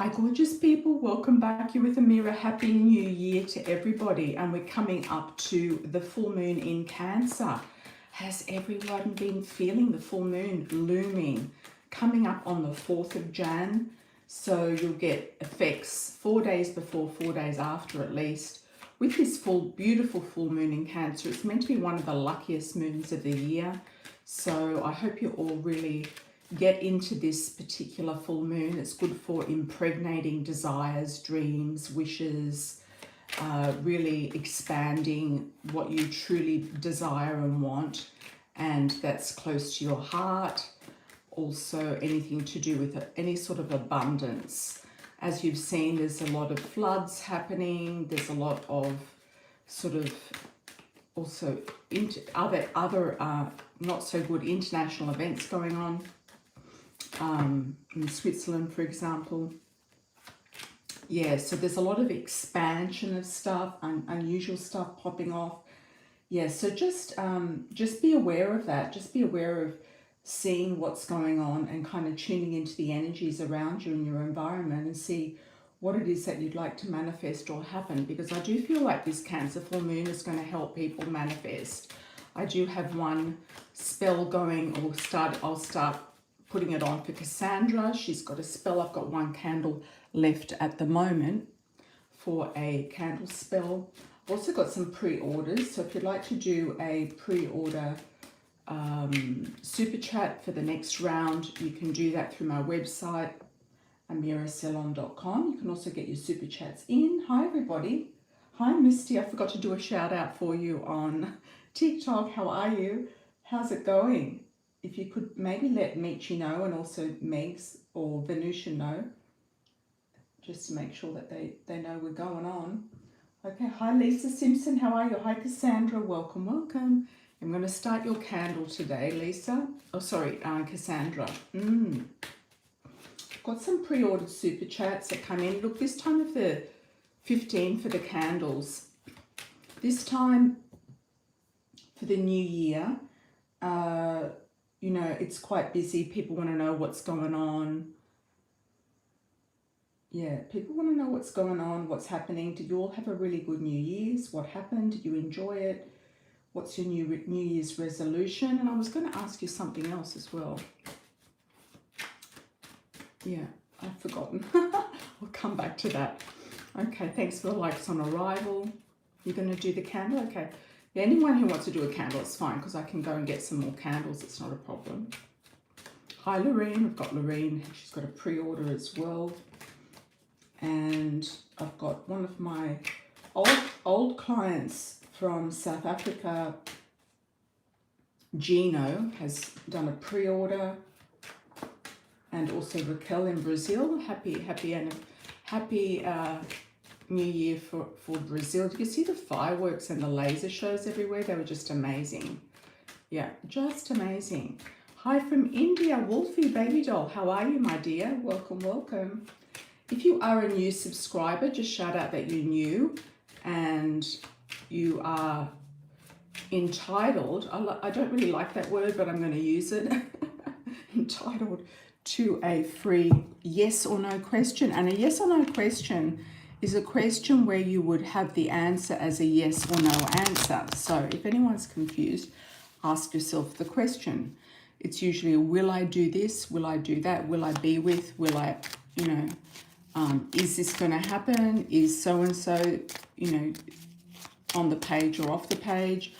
Hi gorgeous people, welcome back. You're with Amira. Happy New Year to everybody, and we're coming up to the full moon in Cancer. Has everyone been feeling the full moon looming, coming up on the 4th of Jan? So you'll get effects 4 days before, 4 days after at least. With this beautiful full moon in Cancer, it's meant to be one of the luckiest moons of the year. So I hope you all really get into this particular full moon. It's good for impregnating desires, dreams, wishes, really expanding what you truly desire and want, and that's close to your heart. Also anything to do with any sort of abundance. As you've seen, there's a lot of floods happening. There's a lot of sort of also other not so good international events going on. In Switzerland, for example. Yeah, so there's a lot of expansion of stuff, unusual stuff popping off. Yeah, so just be aware of that. Just be aware of seeing what's going on and kind of tuning into the energies around you and your environment and see what it is that you'd like to manifest or happen, because I do feel like this Cancer full moon is going to help people manifest. I do have one spell going, I'll start putting it on for Cassandra. She's got a spell. I've got one candle left at the moment for a candle spell. I've also got some pre-orders. So if you'd like to do a pre-order super chat for the next round, you can do that through my website, amiracelon.com. You can also get your super chats in. Hi everybody. Hi Misty. I forgot to do a shout out for you on TikTok. How are you? How's it going? If you could maybe let Michi know, and also Megs or Venusian know, just to make sure that they know we're going on. Okay, hi Lisa Simpson, how are you? Hi Cassandra, welcome, welcome. I'm going to start your candle today, Lisa. Oh, sorry, Cassandra. Got some pre-ordered super chats that come in. Look, this time of the 15 for the candles. This time for the new year, you know, it's quite busy. People want to know what's going on. Yeah, people want to know what's going on, what's happening. Did you all have a really good New Year's? What happened? Did you enjoy it? What's your New Year's resolution? And I was going to ask you something else as well. Yeah, I've forgotten. I'll come back to that. Okay, thanks for the likes on arrival. You're going to do the candle? Okay. Yeah, anyone who wants to do a candle, it's fine, because I can go and get some more candles. It's not a problem. Hi, Lorraine. I've got Lorraine. She's got a pre-order as well. And I've got one of my old clients from South Africa, Gino, has done a pre-order. And also Raquel in Brazil. Happy New Year for Brazil. Did you see the fireworks and the laser shows everywhere? They were just amazing. Yeah, just amazing. Hi from India, Wolfie, baby doll. How are you, my dear? Welcome, welcome. If you are a new subscriber, just shout out that you're new and you are entitled. I don't really like that word, but I'm going to use it. Entitled to a free yes or no question. And a yes or no question is a question where you would have the answer as a yes or no answer. So if anyone's confused, ask yourself the question. It's usually, will I do this? Will I do that? Will I be with? Will I, you know, is this going to happen? Is so-and-so, you know, on the page or off the page?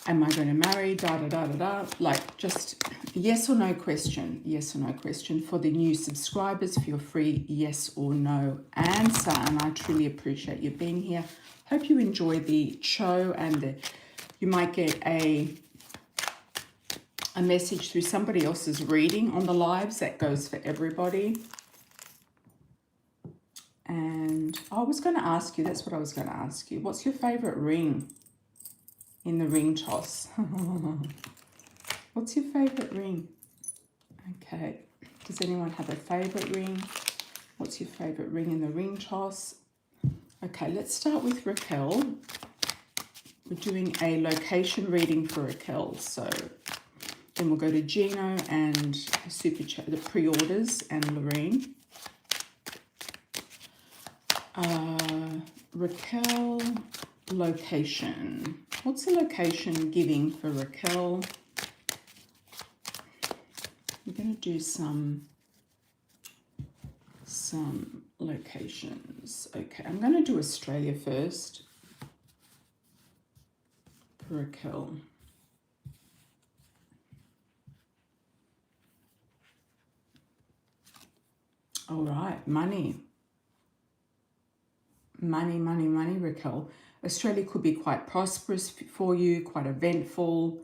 Am I going to marry? Da, da, da, da, da. Like, just yes or no question. Yes or no question for the new subscribers, for your free yes or no answer. And I truly appreciate you being here. Hope you enjoy the show, and you might get a message through somebody else's reading on the lives. That goes for everybody. And I was going to ask you, that's what I was going to ask you. What's your favorite ring in the ring toss? What's your favorite ring? Okay. Does anyone have a favorite ring? What's your favorite ring in the ring toss? Okay, let's start with Raquel. We're doing a location reading for Raquel. So then we'll go to Gino and Super Chat, the pre-orders, and Lorraine. Raquel, location. What's the location giving for Raquel? We're going to do some locations. Okay, I'm going to do Australia first for Raquel. All right, money, Raquel. Australia could be quite prosperous for you, quite eventful.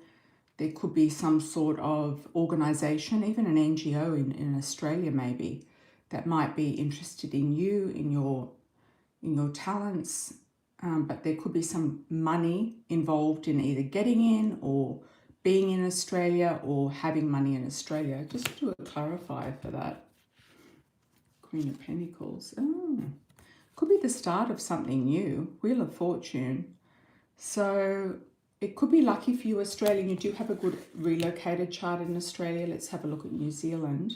There could be some sort of organisation, even an NGO in Australia maybe, that might be interested in you, in your talents. But there could be some money involved in either getting in or being in Australia or having money in Australia. Just do a clarifier for that. Queen of Pentacles. Oh, could be the start of something new. Wheel of Fortune. So it could be lucky for you, Australian. You do have a good relocated chart in Australia. Let's have a look at New Zealand.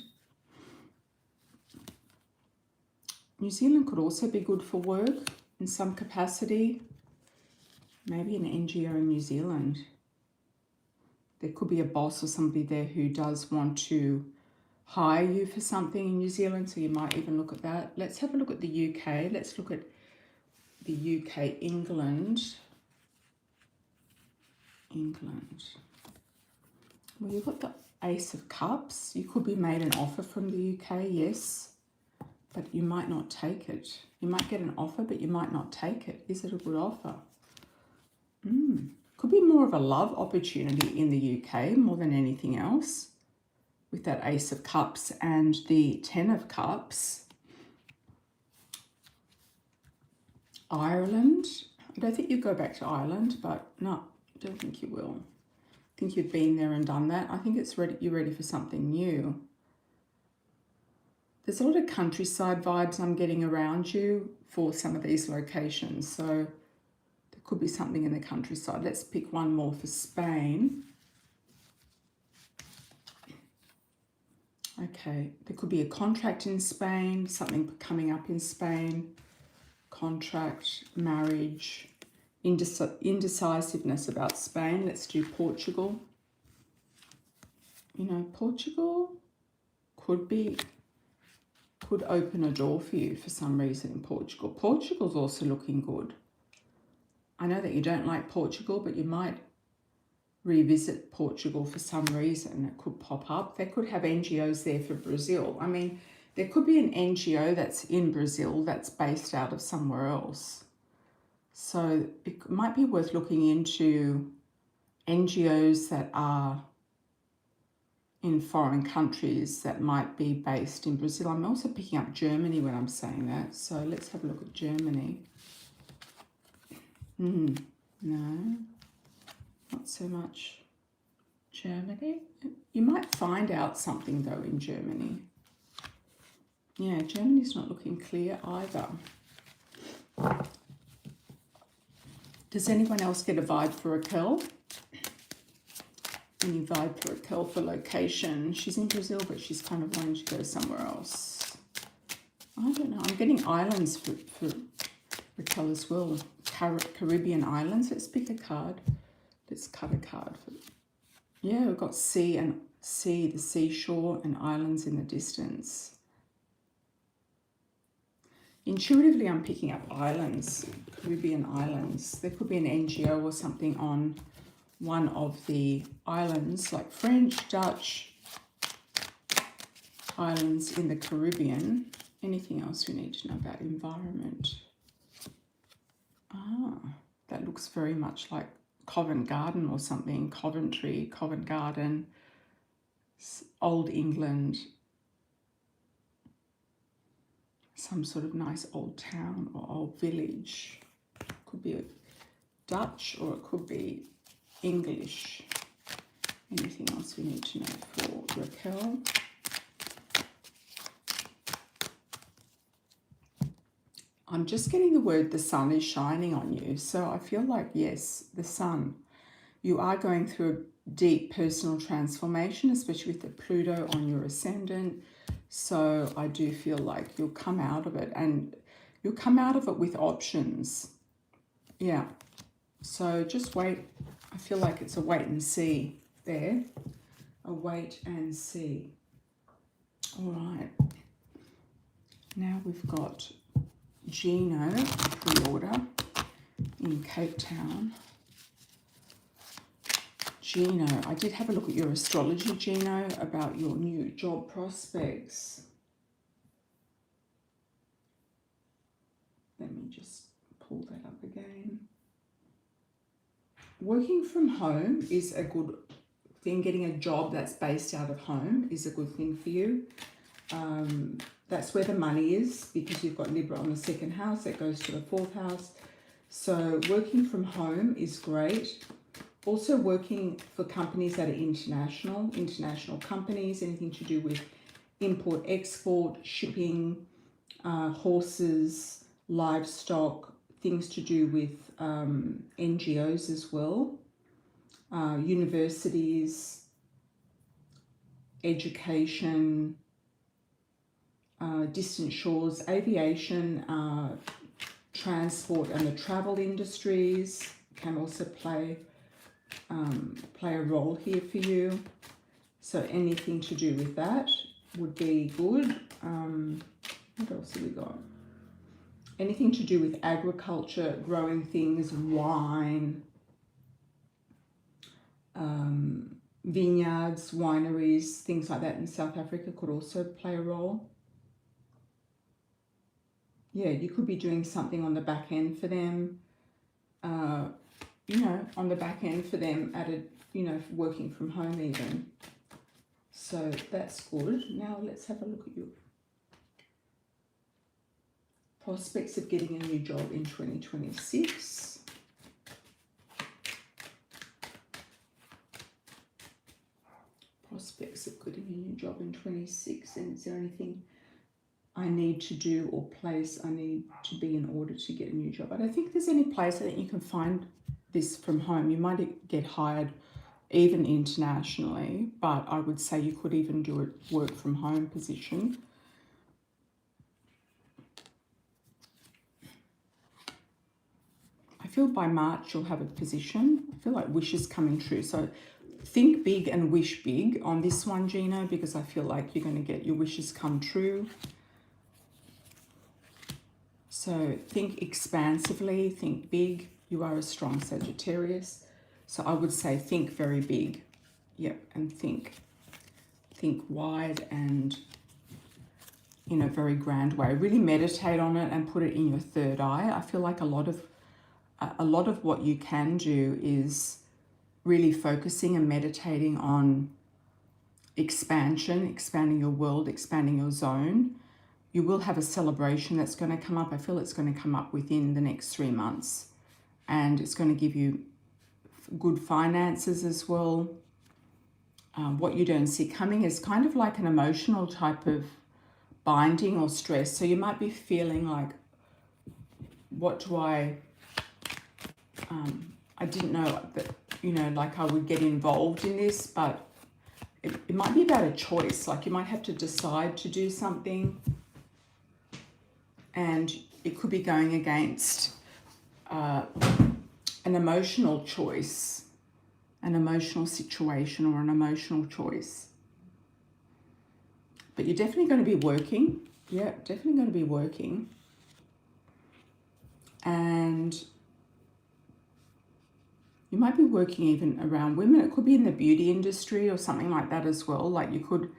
New Zealand could also be good for work in some capacity. Maybe an NGO in New Zealand. There could be a boss or somebody there who does want to hire you for something in New Zealand, so you might even look at that. Let's have a look at the UK. Let's look at the UK, England. Well, you've got the Ace of Cups. You could be made an offer from the UK, yes, but you might not take it. You might get an offer, but you might not take it. Is it a good offer? Could be more of a love opportunity in the UK more than anything else, with that Ace of Cups and the Ten of Cups. Ireland. I don't think you go back to Ireland, but no, I don't think you will. I think you've been there and done that. I think it's ready. You're ready for something new. There's a lot of countryside vibes I'm getting around you for some of these locations. So there could be something in the countryside. Let's pick one more for Spain. Okay, there could be a contract in Spain, something coming up in Spain, contract, marriage, indecisiveness about Spain. Let's do Portugal. You know, Portugal could open a door for you for some reason in Portugal. Portugal's also looking good. I know that you don't like Portugal, but you might revisit Portugal for some reason. It could pop up. They could have NGOs there for Brazil. I mean, there could be an NGO that's in Brazil that's based out of somewhere else. So it might be worth looking into NGOs that are in foreign countries that might be based in Brazil. I'm also picking up Germany when I'm saying that. So let's have a look at Germany. No. Not so much Germany. You might find out something though in Germany. Yeah, Germany's not looking clear either. Does anyone else get a vibe for Raquel? Any vibe for Raquel for location? She's in Brazil, but she's kind of wanting to go somewhere else. I don't know. I'm getting islands for Raquel as well. Caribbean islands. Let's pick a card. Let's cut a card for. Yeah, we've got the seashore and islands in the distance. Intuitively, I'm picking up islands, Caribbean islands. There could be an NGO or something on one of the islands, like French, Dutch islands in the Caribbean. Anything else we need to know about environment? That looks very much like Covent Garden or something. Coventry, Covent Garden, Old England, some sort of nice old town or old village. Could be Dutch or it could be English. Anything else we need to know for Raquel? I'm just getting the word the sun is shining on you. So I feel like, yes, the sun. You are going through a deep personal transformation, especially with the Pluto on your ascendant. So I do feel like you'll come out of it. And You'll come out of it with options. Yeah. So just wait. I feel like it's a wait and see there. A wait and see. All right. Now we've got Gino pre-order in Cape Town. Gino, I did have a look at your astrology, Gino, about your new job prospects. Let me just pull that up again. Working from home is a good thing. Getting a job that's based out of home is a good thing for you. That's where the money is, because you've got Libra on the second house. That goes to the fourth house. So working from home is great. Also working for companies that are international companies, anything to do with import, export, shipping, horses, livestock, things to do with NGOs as well, universities, education, distant shores, aviation, transport and the travel industries can also play a role here for you. So anything to do with that would be good. What else have we got? Anything to do with agriculture, growing things, wine, vineyards, wineries, things like that in South Africa could also play a role. Yeah, you could be doing something on the back end for them, on the back end for them at a, working from home even. So that's good. Now let's have a look at your prospects of getting a new job in 2026. Prospects of getting a new job in 26. And is there anything I need to do or place I need to be in order to get a new job? I don't think there's any place that you can find this from home. You might get hired even internationally, but I would say you could even do a work from home position. I feel by March you'll have a position. I feel like wishes coming true. So think big and wish big on this one, Gino, because I feel like you're going to get your wishes come true. So think expansively, think big. You are a strong Sagittarius. So I would say think very big. Yep, and think wide and in a very grand way. Really meditate on it and put it in your third eye. I feel like a lot of what you can do is really focusing and meditating on expansion, expanding your world, expanding your zone. You will have a celebration that's going to come up. I feel it's going to come up within the next 3 months. And it's going to give you good finances as well. What you don't see coming is kind of like an emotional type of binding or stress. So you might be feeling like, what do I didn't know that, like I would get involved in this, but it might be about a choice. Like you might have to decide to do something, and it could be going against an emotional choice, an emotional situation, or an emotional choice. But you're definitely going to be working. Yeah, definitely going to be working. And you might be working even around women. It could be in the beauty industry or something like that as well. Like you could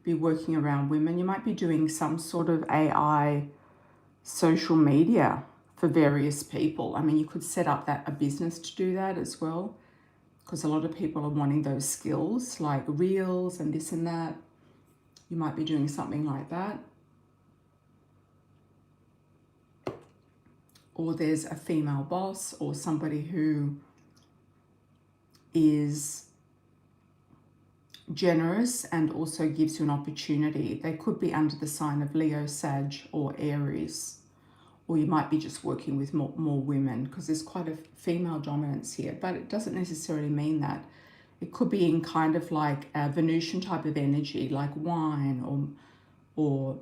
be working around women. You might be doing some sort of AI social media for various people. I mean, you could set up a business to do that as well, because a lot of people are wanting those skills like reels and this and that. You might be doing something like that. Or there's a female boss or somebody who is generous and also gives you an opportunity. They could be under the sign of Leo, Sag, or Aries. Or you might be just working with more women, because there's quite a female dominance here, but it doesn't necessarily mean that. It could be in kind of like a Venusian type of energy, like wine or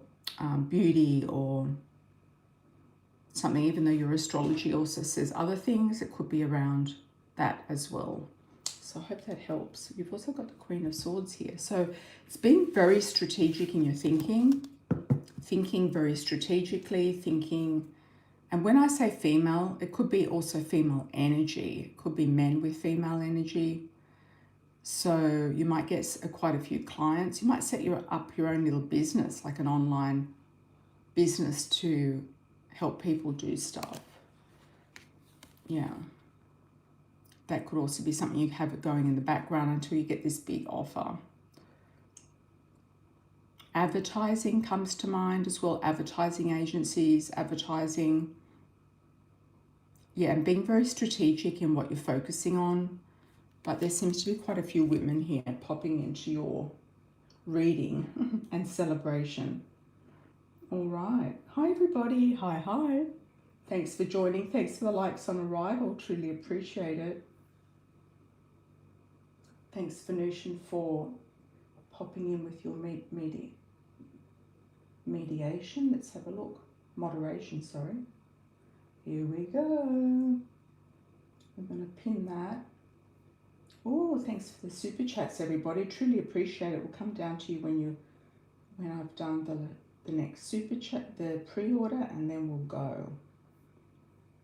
beauty or something, even though your astrology also says other things, it could be around that as well. So I hope that helps. You've also got the Queen of Swords here. So it's being very strategic in your thinking very strategically, and when I say female, it could be also female energy. It could be men with female energy. So you might get quite a few clients. You might set up your own little business, like an online business to help people do stuff. Yeah. That could also be something you have going in the background until you get this big offer. Advertising comes to mind as well. Advertising agencies, advertising. Yeah, and being very strategic in what you're focusing on. But there seems to be quite a few women here popping into your reading and celebration. All right. Hi, everybody. Hi. Thanks for joining. Thanks for the likes on arrival. Truly appreciate it. Thanks, Venusian, for popping in with your mediation. Let's have a look. Moderation, sorry. Here we go. I'm going to pin that. Oh, thanks for the super chats, everybody. Truly appreciate it. We'll come down to you when I've done the next super chat, the pre-order, and then we'll go.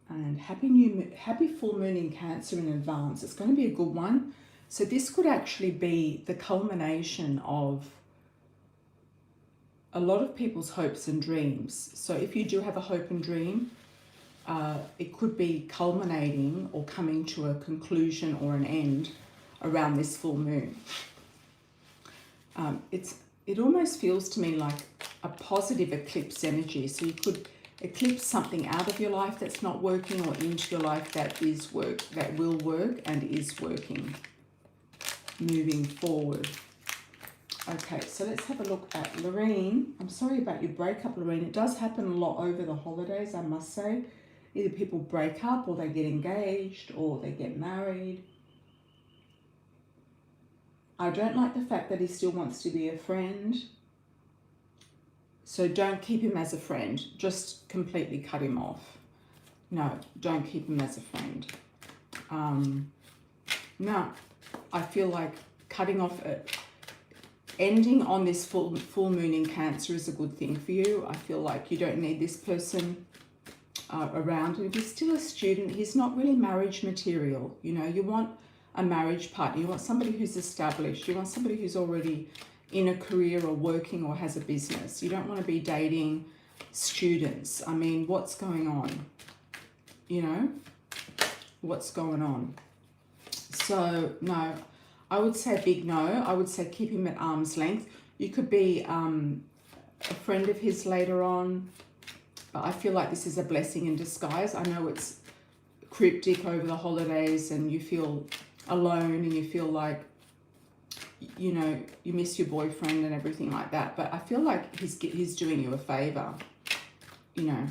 And happy full moon in Cancer in advance. It's going to be a good one. So this could actually be the culmination of a lot of people's hopes and dreams. So if you do have a hope and dream, it could be culminating or coming to a conclusion or an end around this full moon. It almost feels to me like a positive eclipse energy. So you could eclipse something out of your life that's not working, or into your life that will work and is working, moving forward. Okay, so let's have a look at Lorraine. I'm sorry about your breakup, Lorraine. It does happen a lot over the holidays, I must say. Either people break up, or they get engaged, or they get married. I don't like the fact that he still wants to be a friend. So don't keep him as a friend. Just completely cut him off. No, don't keep him as a friend. No, I feel like cutting off, ending on this full moon in Cancer is a good thing for you. I feel like you don't need this person around. And if he's still a student, he's not really marriage material. You know, you want a marriage partner. You want somebody who's established. You want somebody who's already in a career or working or has a business. You don't want to be dating students. I mean, what's going on? You know, what's going on? So, no, I would say big no. I would say keep him at arm's length. You could be a friend of his later on. But I feel like this is a blessing in disguise. I know it's cryptic over the holidays and you feel alone and you feel like, you know, you miss your boyfriend and everything like that. But I feel like he's doing you a favor, you know.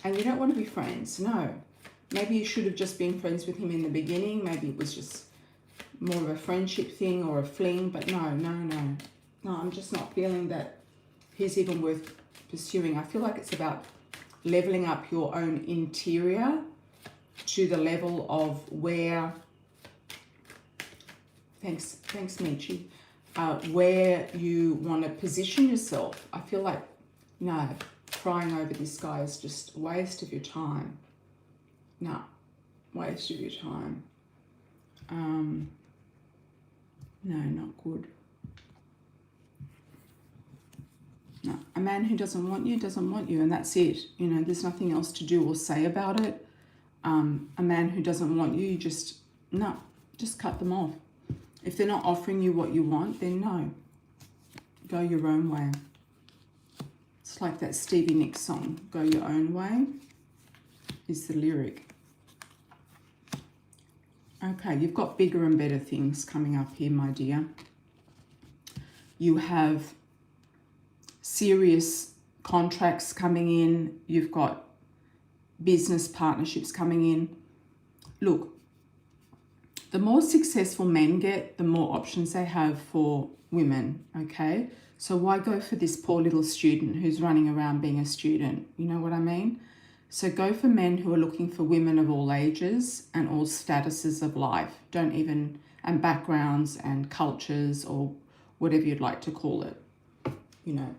And you don't want to be friends, no. Maybe you should have just been friends with him in the beginning. Maybe it was just more of a friendship thing or a fling. But no, I'm just not feeling that he's even worth pursuing. I feel like it's about leveling up your own interior to the level of where, thanks Michi, where you want to position yourself. I feel like, no, crying over this guy is just a waste of your time. No, waste of your time. No, not good. No, a man who doesn't want you, and that's it. You know, there's nothing else to do or say about it. A man who doesn't want you, just cut them off. If they're not offering you what you want, then no. Go your own way. It's like that Stevie Nicks song, Go Your Own Way, is the lyric. Okay, you've got bigger and better things coming up here, my dear. You have serious contracts coming in. You've got business partnerships coming in. Look, the more successful men get, the more options they have for women, okay? So why go for this poor little student who's running around being a student? You know what I mean? So go for men who are looking for women of all ages and all statuses of life. Don't even, and backgrounds and cultures or whatever you'd like to call it. You know,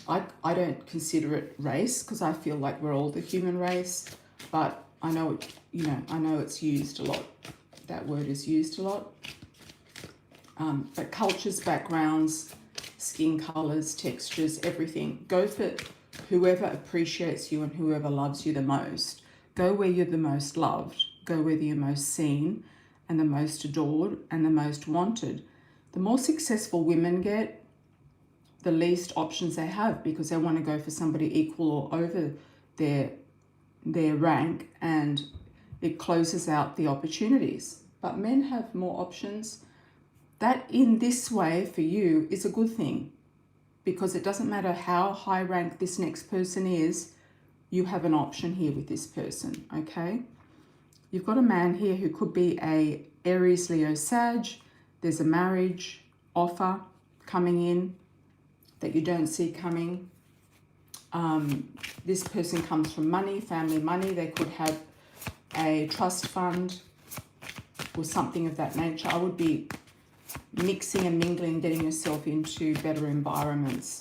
I don't consider it race because I feel like we're all the human race, but I know it, you know, I know it's used a lot. That word is used a lot. But cultures, backgrounds, skin colors, textures, everything. Go for whoever appreciates you and whoever loves you the most. Go where you're the most loved. Go where you're most seen and the most adored and the most wanted. The more successful women get, the least options they have because they want to go for somebody equal or over their rank, and it closes out the opportunities. But men have more options. That in this way for you is a good thing, because it doesn't matter how high rank this next person is, you have an option here with this person, okay? You've got a man here who could be a Aries, Leo, Sag. There's a marriage offer coming in that you don't see coming. This person comes from money, family money. They could have a trust fund or something of that nature. I would be mixing and mingling, getting yourself into better environments.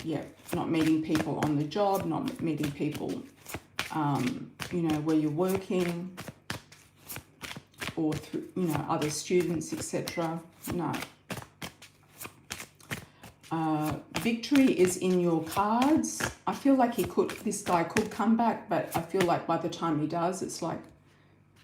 Yeah, not meeting people on the job, not meeting people, you know, where you're working or through, you know, other students, etc. No. Victory is in your cards. I feel like this guy could come back, but I feel like by the time he does, it's like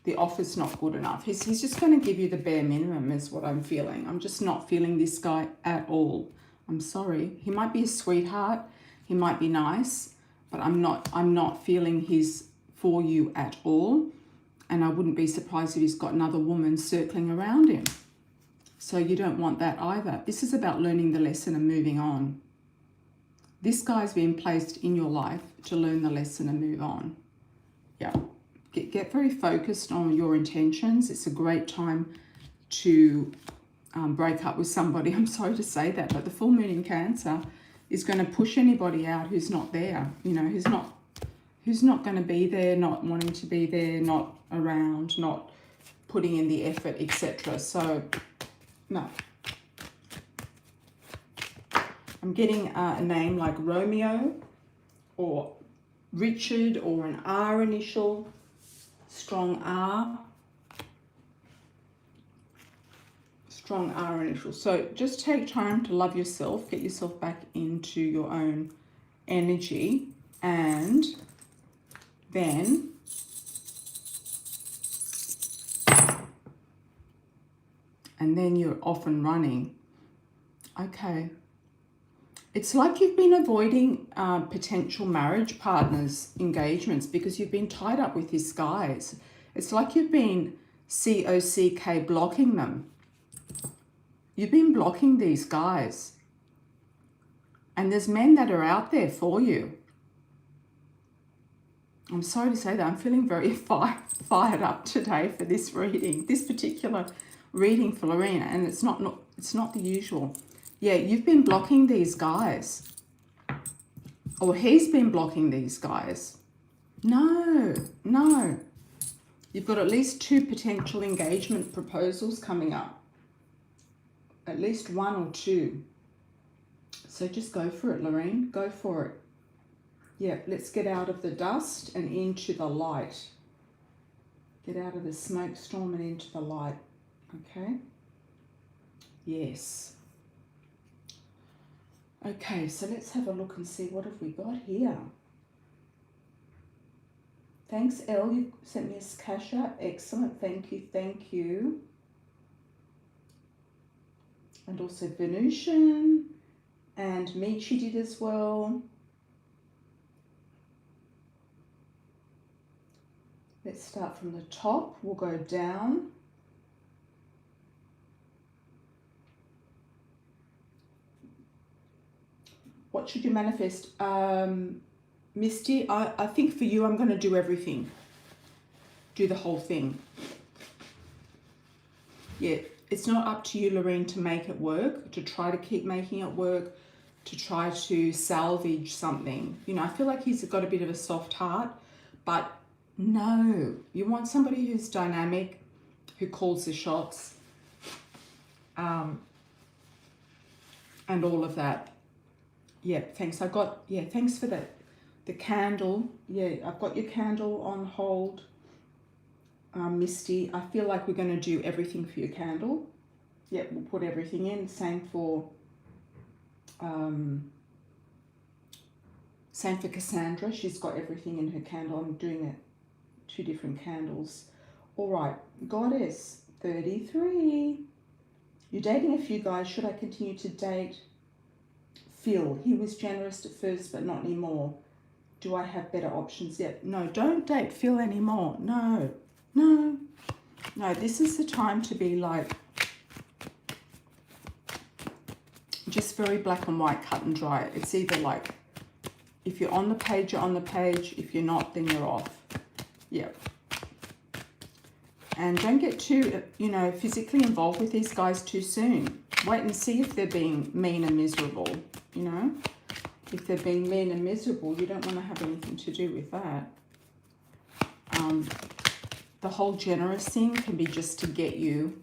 the offer's not good enough. He's just going to give you the bare minimum is what I'm feeling. I'm just not feeling this guy at all. I'm sorry. He might be a sweetheart. He might be nice, but I'm not feeling he's for you at all. And I wouldn't be surprised if he's got another woman circling around him. So you don't want that either. This is about learning the lesson and moving on. This guy's been placed in your life to learn the lesson and move on. Yeah. Get very focused on your intentions. It's a great time to break up with somebody. I'm sorry to say that, but the full moon in Cancer is going to push anybody out who's not there. You know, who's not going to be there, not wanting to be there, not around, not putting in the effort, etc. So, no. I'm getting a name like Romeo or Richard or an R initial. Strong R initial. So just take time to love yourself, get yourself back into your own energy, and then you're off and running. Okay. It's like you've been avoiding potential marriage partners, engagements, because you've been tied up with these guys. It's like you've been COCK blocking them. You've been blocking these guys. And there's men that are out there for you. I'm sorry to say that. I'm feeling very fired up today for this reading, this particular reading for Lorena, and it's not the usual. Yeah, you've been blocking these guys. Or he's been blocking these guys. No. You've got at least 2 potential engagement proposals coming up. At least 1 or 2. So just go for it, Lorraine. Go for it. Yeah, let's get out of the dust and into the light. Get out of the smoke storm and into the light. Okay? Yes. Okay, so let's have a look and see what have we got here. Thanks, Elle. You sent me a Kasha. Excellent. Thank you. And also Venusian. And Michi did as well. Let's start from the top. We'll go down. What should you manifest? Misty, I think for you, I'm going to do everything. Do the whole thing. Yeah, it's not up to you, Lorraine, to make it work, to try to keep making it work. to try to salvage something. You know, I feel like he's got a bit of a soft heart, but no, you want somebody who's dynamic, who calls the shots, and all of that. Yeah, thanks. Thanks for that. The candle. Yeah, I've got your candle on hold, Misty. I feel like we're going to do everything for your candle. Yeah, we'll put everything in. Same for Cassandra. She's got everything in her candle. I'm doing it 2 different candles. All right, Goddess 33. You're dating a few guys. Should I continue to date Phil? He was generous at first, but not anymore. Do I have better options yet? No, don't date Phil anymore. No. This is the time to be like, just very black and white, cut and dry. It's either like, if you're on the page, you're on the page. If you're not, then you're off. Yep. And don't get too, physically involved with these guys too soon. Wait and see if they're being mean and miserable, If they're being mean and miserable, you don't want to have anything to do with that. The whole generous thing can be just to get you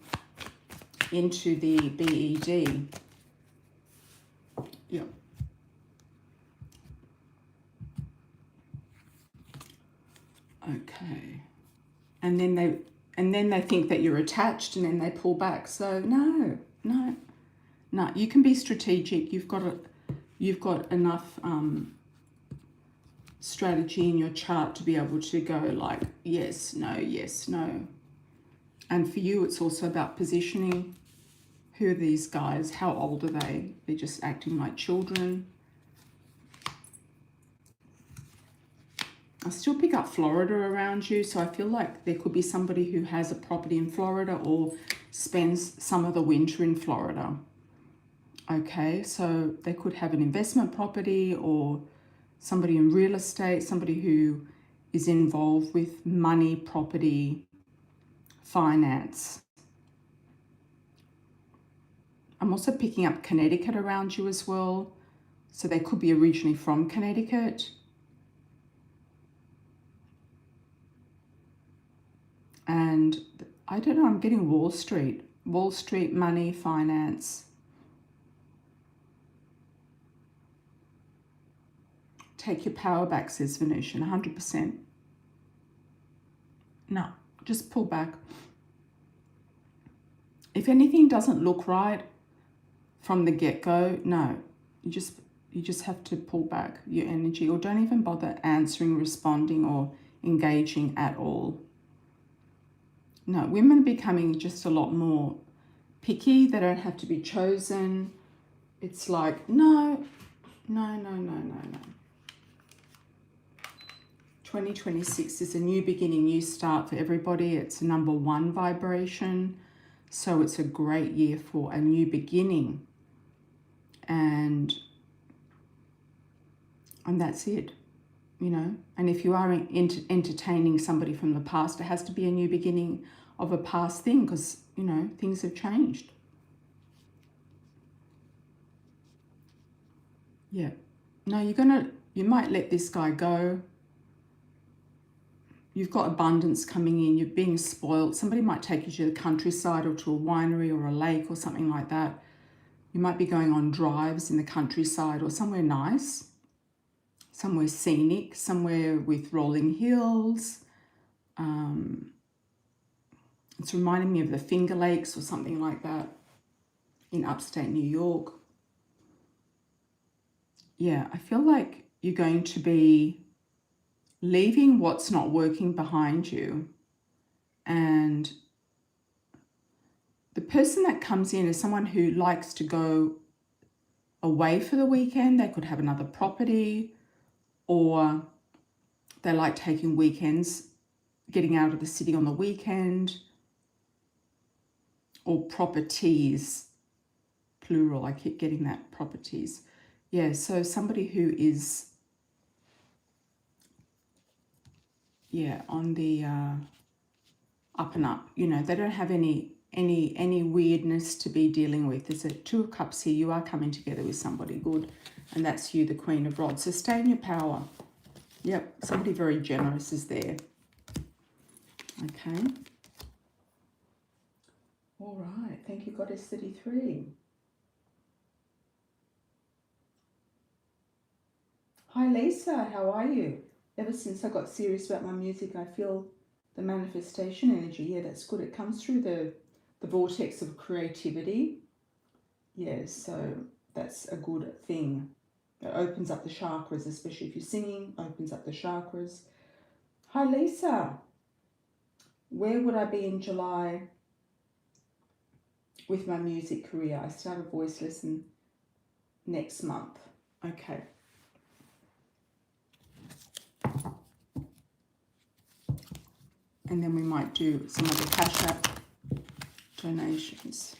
into the BED. Yeah. Okay. And then they think that you're attached, and then they pull back. So no. You can be strategic. You've got enough strategy in your chart to be able to go like yes, no. And for you, it's also about positioning. Who are these guys? How old are they? They're just acting like children. I still pick up Florida around you, so I feel like there could be somebody who has a property in Florida or spends some of the winter in Florida. Okay, so they could have an investment property or somebody in real estate, somebody who is involved with money, property, finance. I'm also picking up Connecticut around you as well. So they could be originally from Connecticut. And I don't know, I'm getting Wall Street. Wall Street, money, finance. Take your power back, says Venusian, 100%. No, just pull back. If anything doesn't look right from the get-go, no, you just have to pull back your energy, or don't even bother answering, responding, or engaging at all. No, women are becoming just a lot more picky. They don't have to be chosen. It's like, no. 2026 is a new beginning, new start for everybody. It's number 1 vibration. So it's a great year for a new beginning. And that's it, And if you are entertaining somebody from the past, it has to be a new beginning of a past thing because, things have changed. Yeah. No, you might let this guy go. You've got abundance coming in. You're being spoiled. Somebody might take you to the countryside or to a winery or a lake or something like that. You might be going on drives in the countryside or somewhere nice, somewhere scenic, somewhere with rolling hills. It's reminding me of the Finger Lakes or something like that in upstate New York. Yeah, I feel like you're going to be leaving what's not working behind you. And the person that comes in is someone who likes to go away for the weekend. They could have another property, or they like taking weekends, getting out of the city on the weekend, or properties, plural. I keep getting that, properties. Yeah, so somebody who is, on the up and up. They don't have any any weirdness to be dealing with. There's a Two of Cups here. You are coming together with somebody good, and that's you, the Queen of Rods. So stay in your power. Yep, somebody very generous is there. Okay. All right. Thank you, Goddess 33. Hi, Lisa. How are you? Ever since I got serious about my music, I feel the manifestation energy. Yeah, that's good. It comes through the vortex of creativity. Yeah, so that's a good thing. It opens up the chakras, especially if you're singing, opens up the chakras. Hi, Lisa. Where would I be in July with my music career? I start a voice lesson next month. Okay. And then we might do some of the Cash App donations.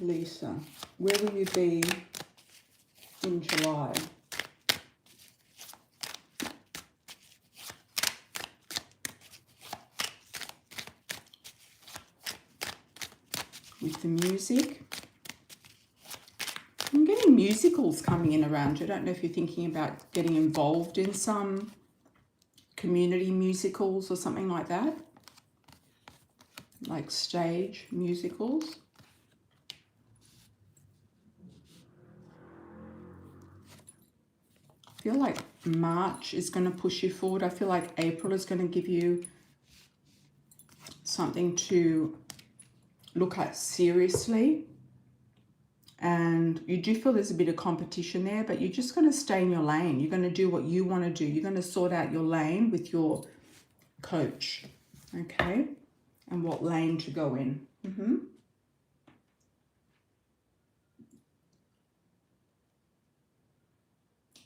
Lisa, where will you be in July? With the music. I'm getting musicals coming in around you. I don't know if you're thinking about getting involved in some community musicals or something like that. Like stage musicals. I feel like March is going to push you forward. I feel like April is going to give you something to look at seriously. And you do feel there's a bit of competition there, but you're just going to stay in your lane. You're going to do what you want to do. You're going to sort out your lane with your coach, okay? And what lane to go in.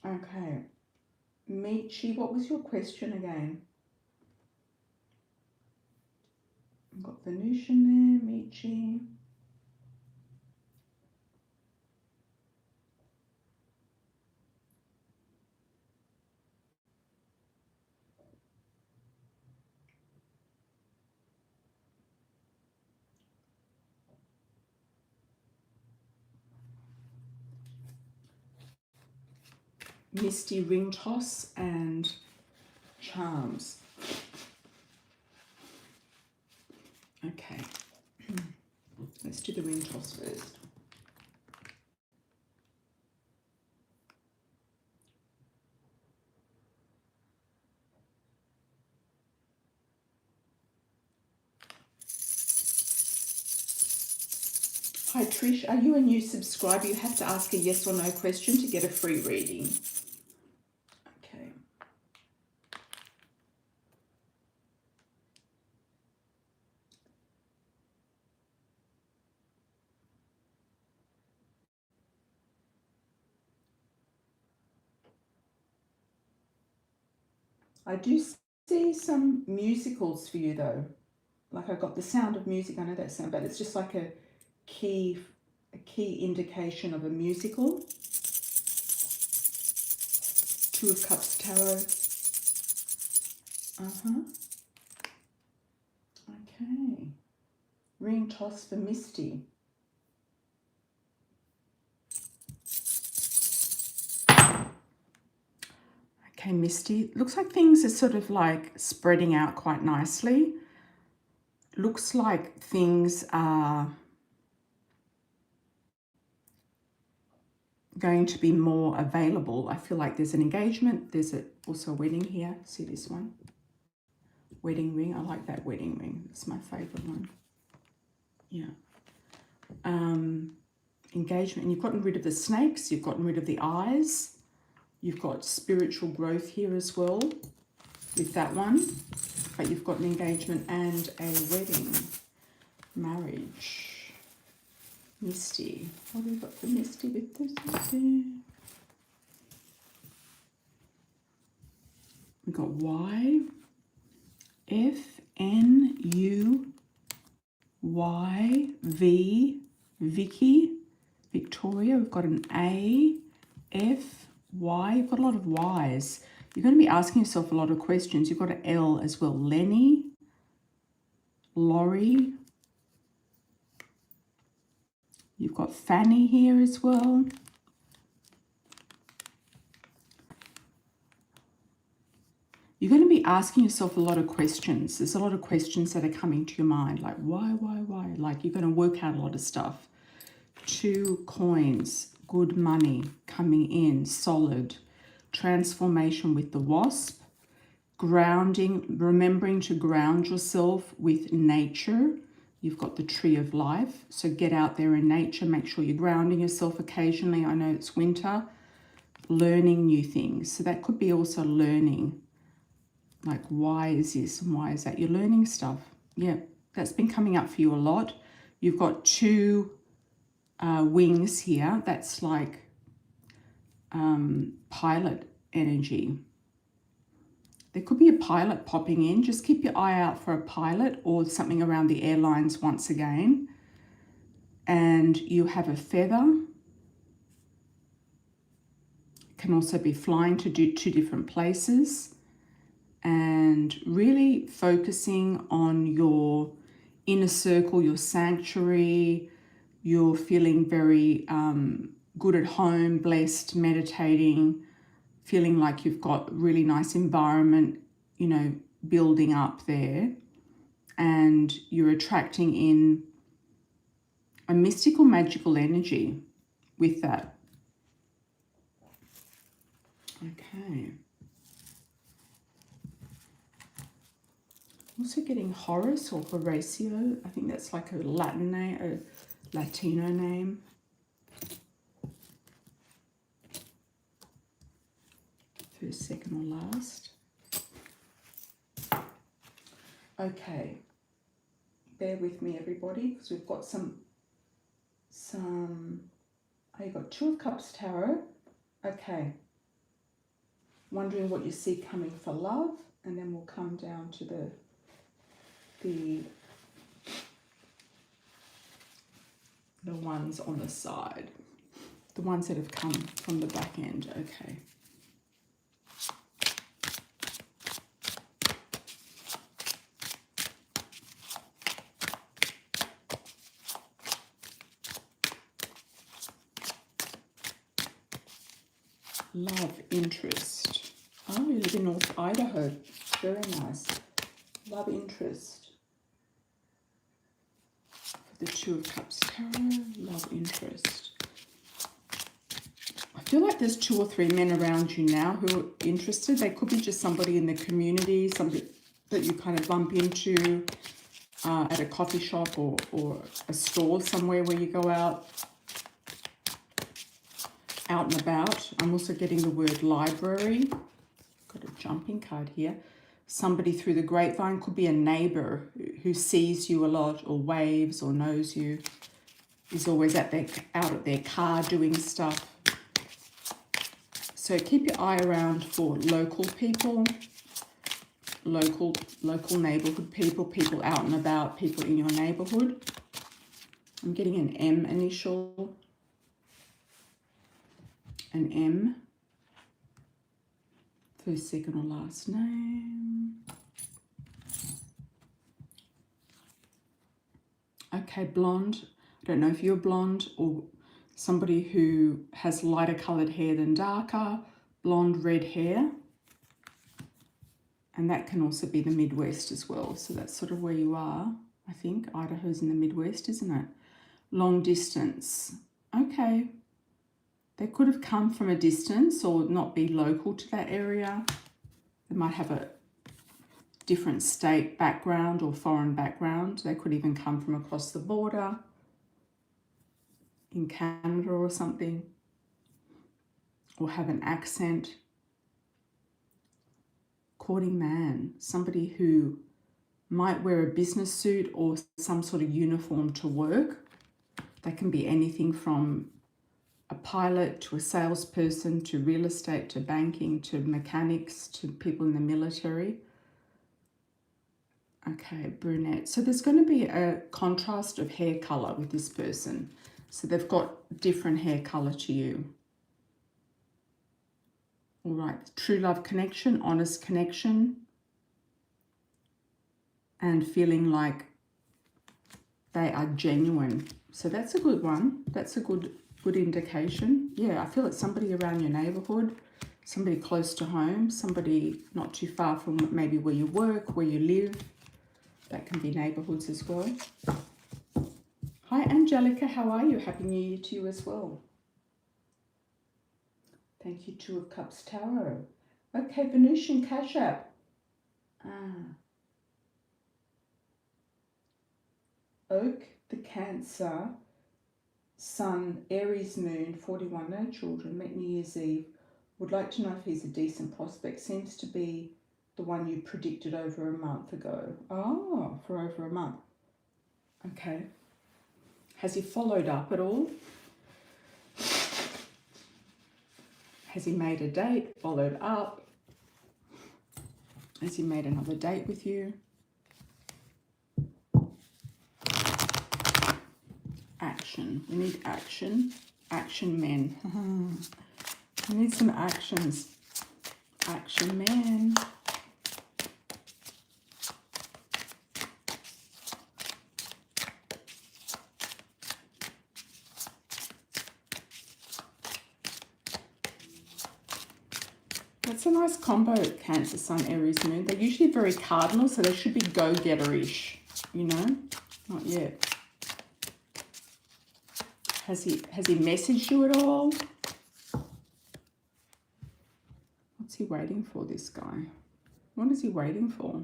Okay. Michi, what was your question again? I've got Venusian there, Michi. Misty, ring toss and charms. Okay. Let's do the ring toss first. Hi Trish, are you a new subscriber? You have to ask a yes or no question to get a free reading. Okay. I do see some musicals for you though. Like I got The Sound of Music, I know that sound, but it's just like a key indication of a musical. Two of Cups Tarot. Okay. Ring toss for Misty. Okay, Misty. Looks like things are sort of like spreading out quite nicely. Looks like things are going to be more available. I feel like there's an engagement. There's also a wedding here. See this one? Wedding ring. I like that wedding ring. It's my favorite one. Yeah. Engagement. And you've gotten rid of the snakes. You've gotten rid of the eyes. You've got spiritual growth here as well with that one. But you've got an engagement and a wedding. Marriage. Misty. What have we got for Misty with this? We've got Y, F, N, U, Y, V, Vicky, Victoria. We've got an A, F, Why? You've got a lot of whys. You're going to be asking yourself a lot of questions. You've got an L as well. Lenny, Laurie. You've got Fanny here as well. You're going to be asking yourself a lot of questions. There's a lot of questions that are coming to your mind, like why? Like you're going to work out a lot of stuff. 2 coins, good money coming in, solid. Transformation with the wasp. Grounding, remembering to ground yourself with nature. You've got the tree of life. So get out there in nature. Make sure you're grounding yourself occasionally. I know it's winter. Learning new things. So that could be also learning. Like, why is this and why is that? You're learning stuff. Yeah, that's been coming up for you a lot. You've got 2 wings here. That's like pilot energy. There could be a pilot popping in. Just keep your eye out for a pilot or something around the airlines once again. And you have a feather. It can also be flying to 2 different places. And really focusing on your inner circle, your sanctuary. You're feeling very good at home, blessed, meditating, feeling like you've got really nice environment, you know, building up there. And you're attracting in a mystical, magical energy with that. Okay. Also getting Horace or Horatio. I think that's like a Latin name, a Latino name. First, second, or last. Okay. Bear with me, everybody, because we've got some. Oh, you've got 2 of Cups Tarot. Okay. Wondering what you see coming for love, and then we'll come down to the ones on the side, the ones that have come from the back end. Okay. Love, interest. Oh, you live in North Idaho. Very nice. Love, interest. The 2 of Cups Tarot, love, interest. I feel like there's 2 or 3 men around you now who are interested. They could be just somebody in the community, somebody that you kind of bump into at a coffee shop or a store somewhere where you go out and about. I'm also getting the word library. Got a jumping card here. Somebody through the grapevine, could be a neighbor who sees you a lot or waves or knows you, is always out at their car doing stuff. So keep your eye around for local people, local neighborhood people, people out and about, people in your neighborhood. I'm getting an M initial, an M, first, second, or last name. Okay, blonde. I don't know if you're blonde or somebody who has lighter coloured hair than darker. Blonde, red hair. And that can also be the Midwest as well. So that's sort of where you are, I think. Idaho's in the Midwest, isn't it? Long distance. Okay. They could have come from a distance or not be local to that area. They might have a different state background or foreign background. They could even come from across the border in Canada or something, or have an accent. Courting man, somebody who might wear a business suit or some sort of uniform to work. That can be anything from a pilot to a salesperson to real estate to banking to mechanics to people in the military. Okay, brunette. So there's going to be a contrast of hair color with this person. So they've got different hair color to you. All right, true love connection, honest connection, and feeling like they are genuine. So that's a good one. That's a good indication. Yeah, I feel it's somebody around your neighborhood, somebody close to home, somebody not too far from maybe where you work, where you live. That can be neighborhoods as well. Hi, Angelica. How are you? Happy New Year to you as well. Thank you, Two of Cups Tarot. Okay, Venusian Cash App. Oak, the Cancer, Sun, Aries Moon, 41, no children, met New Year's Eve. Would like to know if he's a decent prospect. Seems to be the one you predicted over a month ago. Oh, for over a month. Okay. Has he followed up at all? Has he made a date, followed up? Has he made another date with you? Action. We need action. Action men. We need some actions. Action men. That's a nice combo, Cancer, Sun, Aries, Moon. They're usually very cardinal, so they should be go-getter-ish, you know? Not yet. Has he messaged you at all? What's he waiting for, this guy? What is he waiting for?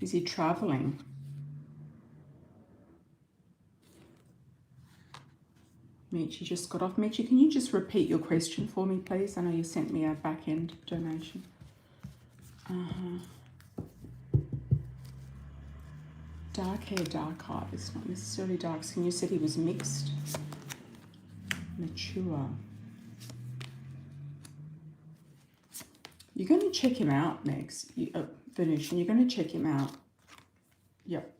Is he traveling? Michi just got off. Michi, can you just repeat your question for me, please? I know you sent me a back-end donation. Dark hair, dark heart. It's not necessarily dark skin. You said he was mixed. Mature. You're going to check him out next. Venusian, you're going to check him out. Yep.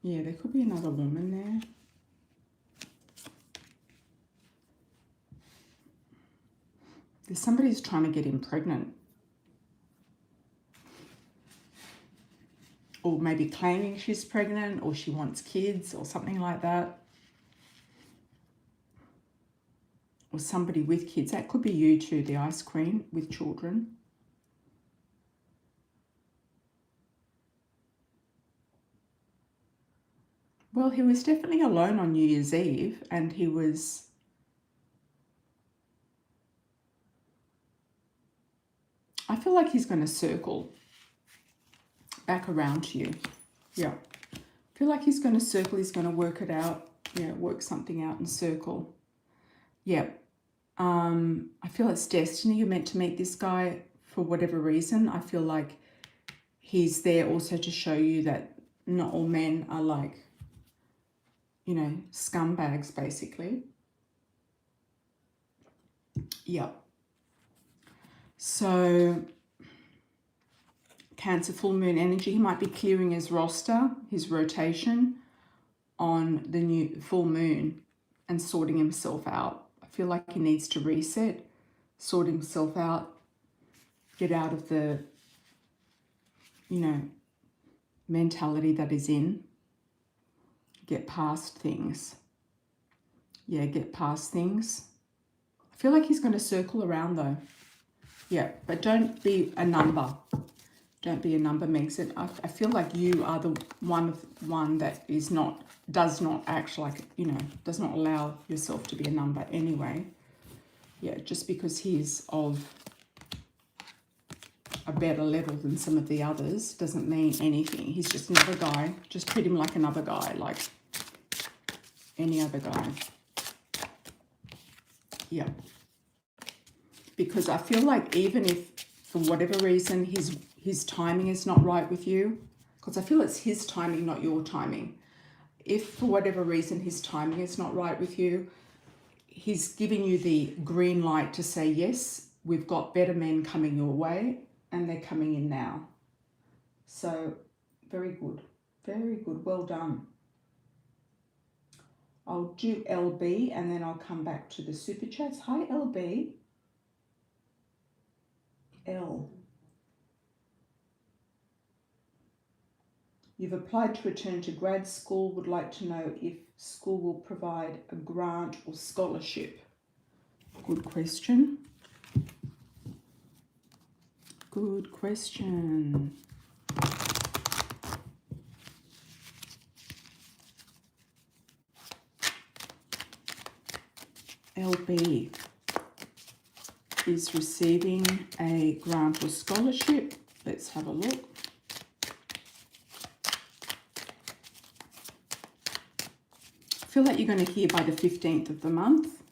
Yeah, there could be another woman there. There's somebody who's trying to get him pregnant. Or maybe claiming she's pregnant, or she wants kids, or something like that. Or somebody with kids. That could be you too, the Ice Queen, with children. Well, he was definitely alone on New Year's Eve, and he was... I feel like he's going to circle back around to you. Yeah. I feel like he's going to circle, he's going to work it out. Yeah, work something out and circle. Yeah. I feel it's destiny. You're meant to meet this guy for whatever reason. I feel like he's there also to show you that not all men are like, you know, scumbags, basically. Yep. So, Cancer, full moon energy. He might be clearing his roster, his rotation on the new full moon and sorting himself out. I feel like he needs to reset, sort himself out, get out of the, you know, mentality that he's in. Get past things. Yeah, get past things. I feel like he's going to circle around though. Yeah, but don't be a number. Don't be a number, Megs. I feel like you are the one that is not, does not act like, you know, does not allow yourself to be a number anyway. Yeah, just because he's of a better level than some of the others doesn't mean anything. He's just another guy. Just treat him like another guy, like any other guy. Yeah. Because I feel like even if, for whatever reason, his timing is not right with you, because I feel it's his timing, not your timing. If for whatever reason his timing is not right with you, he's giving you the green light to say, yes, we've got better men coming your way, and they're coming in now. So, very good. Very good. Well done. I'll do LB and then I'll come back to the super chats. Hi, LB. L. You've applied to return to grad school. Would like to know if school will provide a grant or scholarship. Good question. Good question. LB is receiving a grant or scholarship. Let's have a look. I feel like you're going to hear by the 15th of the month.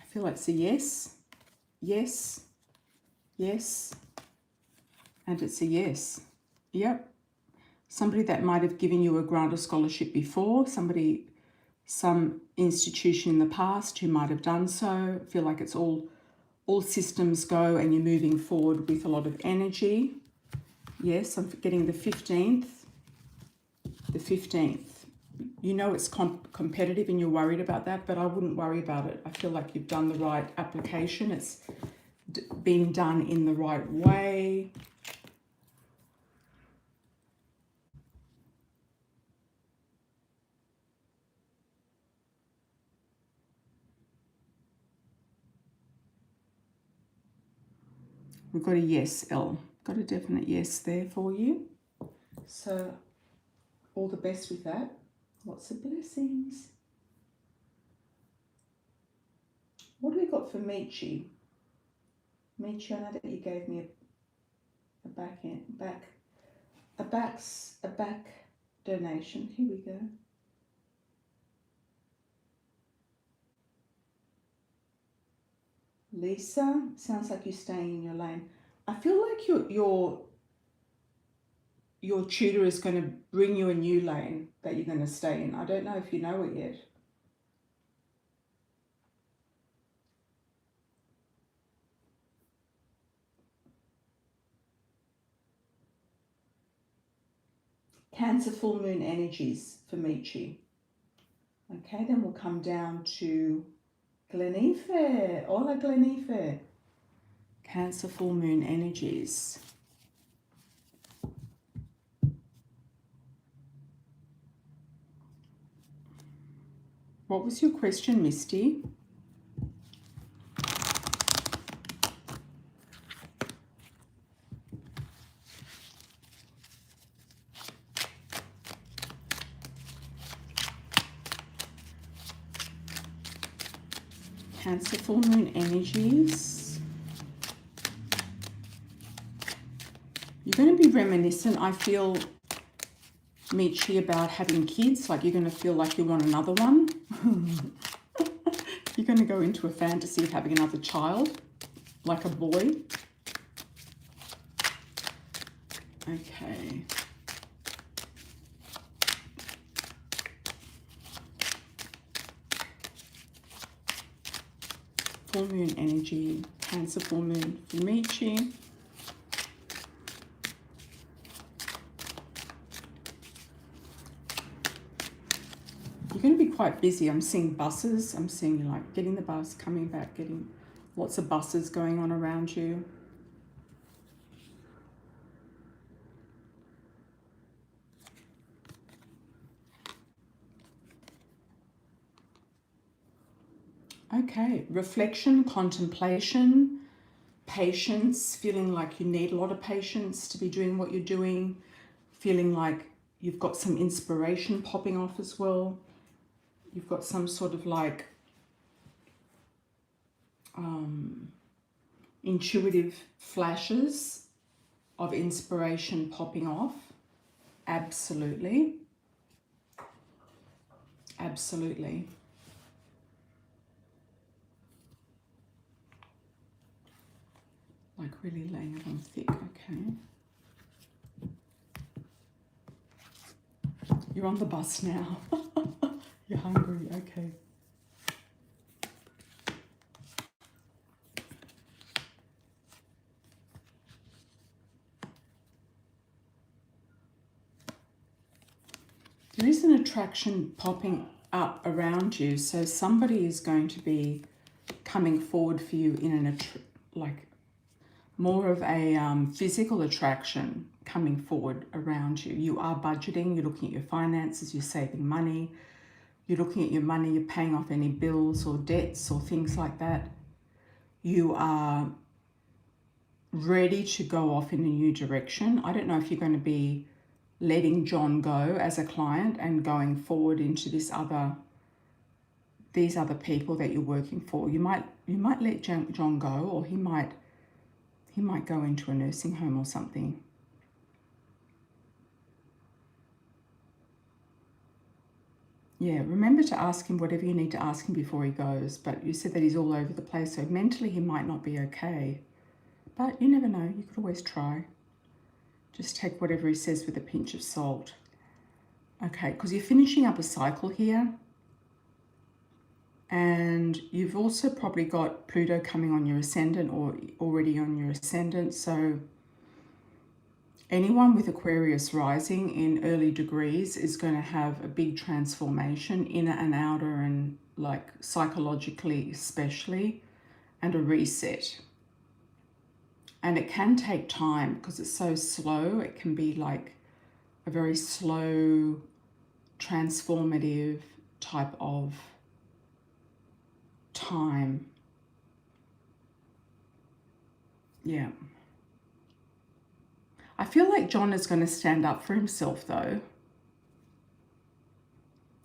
I feel like it's a yes, yes, yes, and it's a yes. Yep. Somebody that might have given you a grant or scholarship before, somebody, some institution in the past who might have done so. I feel like it's all systems go and you're moving forward with a lot of energy. Yes, I'm getting the 15th. The 15th. You know it's competitive and you're worried about that, but I wouldn't worry about it. I feel like you've done the right application. It's being done in the right way. We've got a yes, L. Got a definite yes there for you. So all the best with that. Lots of blessings. What do we got for Michi? Michi, I know that you gave me a back donation. Here we go. Lisa, sounds like you're staying in your lane. I feel like your tutor is going to bring you a new lane that you're going to stay in. I don't know if you know it yet. Cancer full moon energies for Michi. Okay, then we'll come down to Glenife. Hola, Glenife. Cancer full moon energies. What was your question, Misty? Cancer full moon energies. You're going to be reminiscent, I feel, Michi, about having kids. Like you're going to feel like you want another one. You're going to go into a fantasy of having another child, like a boy. Okay. Full moon energy, Cancer full moon for Michi. You're going to be quite busy. I'm seeing buses. I'm seeing like getting the bus, coming back, getting lots of buses going on around you. Okay, reflection, contemplation, patience, feeling like you need a lot of patience to be doing what you're doing, feeling like you've got some inspiration popping off as well. You've got some sort of like intuitive flashes of inspiration popping off. Absolutely. Absolutely. Like really laying it on thick, okay. You're on the bus now. You're hungry, okay. There is an attraction popping up around you, so somebody is going to be coming forward for you in an like more of a physical attraction coming forward around you. You are budgeting, you're looking at your finances, you're saving money, you're looking at your money, you're paying off any bills or debts or things like that. You are ready to go off in a new direction. I don't know if you're going to be letting John go as a client and going forward into these other people that you're working for. You might let John go, or he might go into a nursing home or something. Yeah, remember to ask him whatever you need to ask him before he goes. But you said that he's all over the place, so mentally he might not be okay. But you never know, you could always try. Just take whatever he says with a pinch of salt. Okay, because you're finishing up a cycle here. And you've also probably got Pluto coming on your ascendant or already on your ascendant. So anyone with Aquarius rising in early degrees is going to have a big transformation, inner and outer, and like psychologically especially, and a reset. And it can take time because it's so slow. It can be like a very slow, transformative type of time. Yeah. I feel like John is going to stand up for himself though.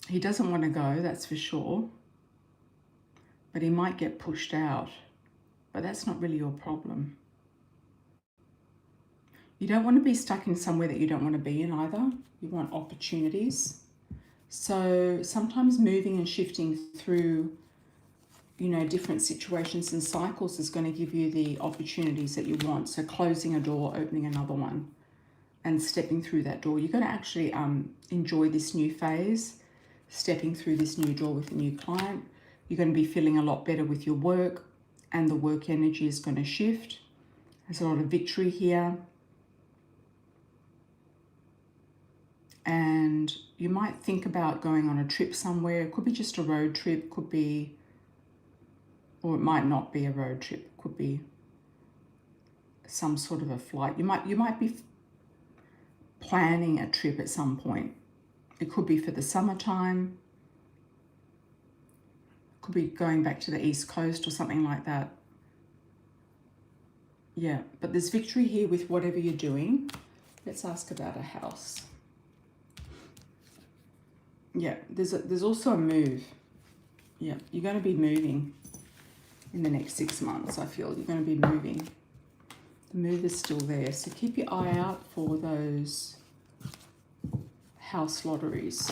He doesn't want to go, that's for sure. But he might get pushed out. But that's not really your problem. You don't want to be stuck in somewhere that you don't want to be in either. You want opportunities. So sometimes moving and shifting through, you know, different situations and cycles is going to give you the opportunities that you want. So closing a door, opening another one, and stepping through that door. You're going to actually enjoy this new phase, stepping through this new door with a new client. You're going to be feeling a lot better with your work, and the work energy is going to shift. There's a lot of victory here. And you might think about going on a trip somewhere. It could be just a road trip, could be, or it might not be a road trip. It could be some sort of a flight. You might be planning a trip at some point. It could be for the summertime. It could be going back to the East Coast or something like that. Yeah, but there's victory here with whatever you're doing. Let's ask about a house. Yeah, there's also a move. Yeah, you're going to be moving in the next 6 months, I feel. You're going to be moving. The move is still there. So keep your eye out for those house lotteries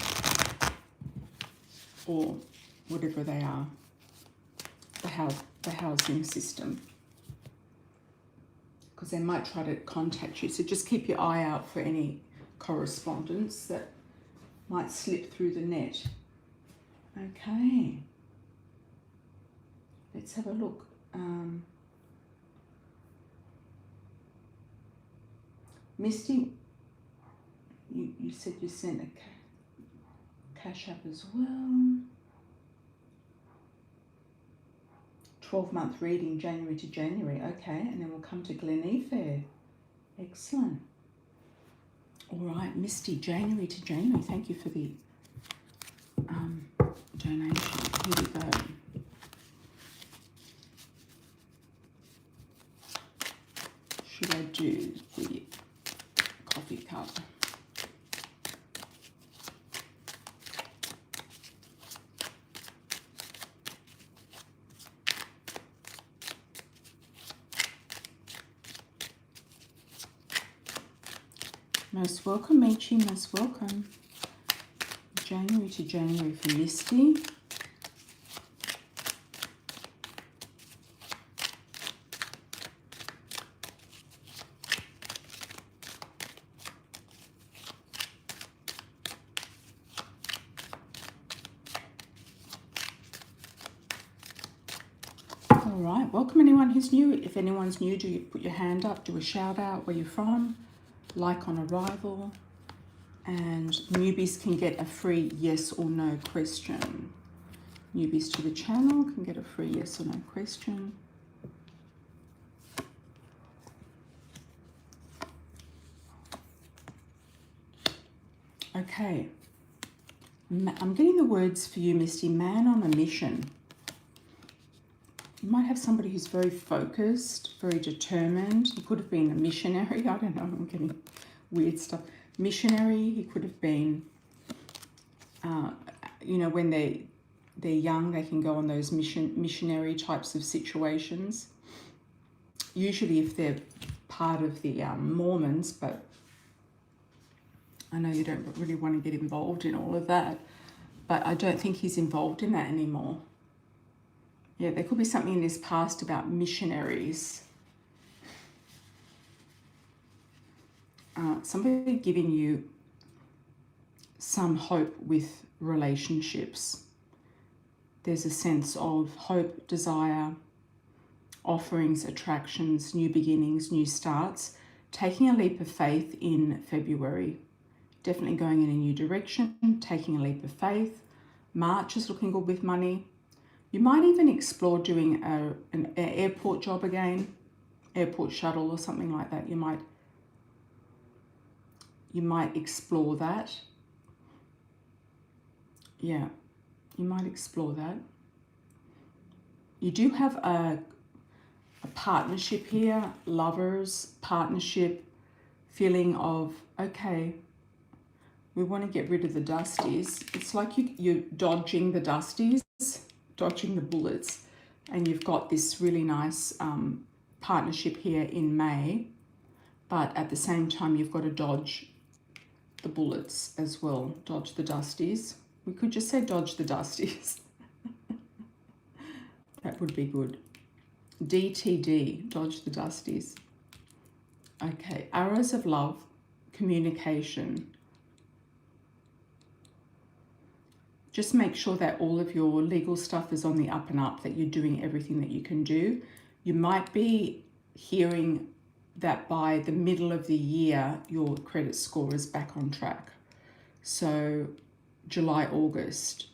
or whatever they are, the housing system. Because they might try to contact you. So just keep your eye out for any correspondence that might slip through the net. Okay. Let's have a look. Misty, you said you sent a cash app as well. 12-month reading, January to January. Okay, and then we'll come to ENQUIRE. Excellent. All right, Misty, January to January. Thank you for the donation. Here we go. Should I do the coffee cup? Most welcome, Michi, most welcome. January to January for Misty. All right, welcome anyone who's new. If anyone's new, do you put your hand up, do a shout out, where you're from, like on arrival. And newbies can get a free yes or no question. Newbies to the channel can get a free yes or no question. Okay. I'm getting the words for you, Misty. Man on a mission. You might have somebody who's very focused, very determined. He could have been a missionary. I don't know. I'm getting weird stuff. Missionary. He could have been, you know, when they're young, they can go on those missionary types of situations. Usually if they're part of the Mormons, but I know you don't really want to get involved in all of that. But I don't think he's involved in that anymore. Yeah, there could be something in his past about missionaries. Somebody giving you some hope with relationships. There's a sense of hope, desire, offerings, attractions, new beginnings, new starts. Taking a leap of faith in February. Definitely going in a new direction, taking a leap of faith. March is looking good with money. You might even explore doing an airport job again, airport shuttle or something like that. You might explore that. Yeah, you might explore that. You do have a partnership here, lovers, partnership, feeling of, okay, we want to get rid of the dusties. It's like you're dodging the dusties, dodging the bullets, and you've got this really nice partnership here in May, but at the same time you've got to dodge the bullets as well, dodge the dusties. We could just say dodge the dusties. That would be good. DTD, dodge the dusties. Okay, arrows of love, communication. Just make sure that all of your legal stuff is on the up and up, that you're doing everything that you can do. You might be hearing that by the middle of the year, your credit score is back on track. So July, August,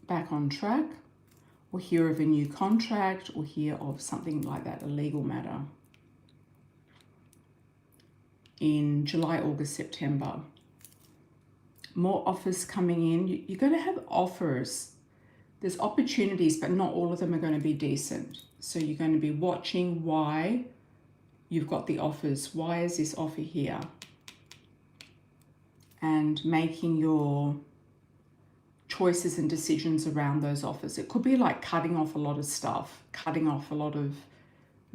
back on track, or hear of a new contract, or hear of something like that, a legal matter. In July, August, September. More offers coming in. You're going to have offers. There's opportunities, but not all of them are going to be decent. So you're going to be watching why you've got the offers. Why is this offer here? And making your choices and decisions around those offers. It could be like cutting off a lot of stuff, cutting off a lot of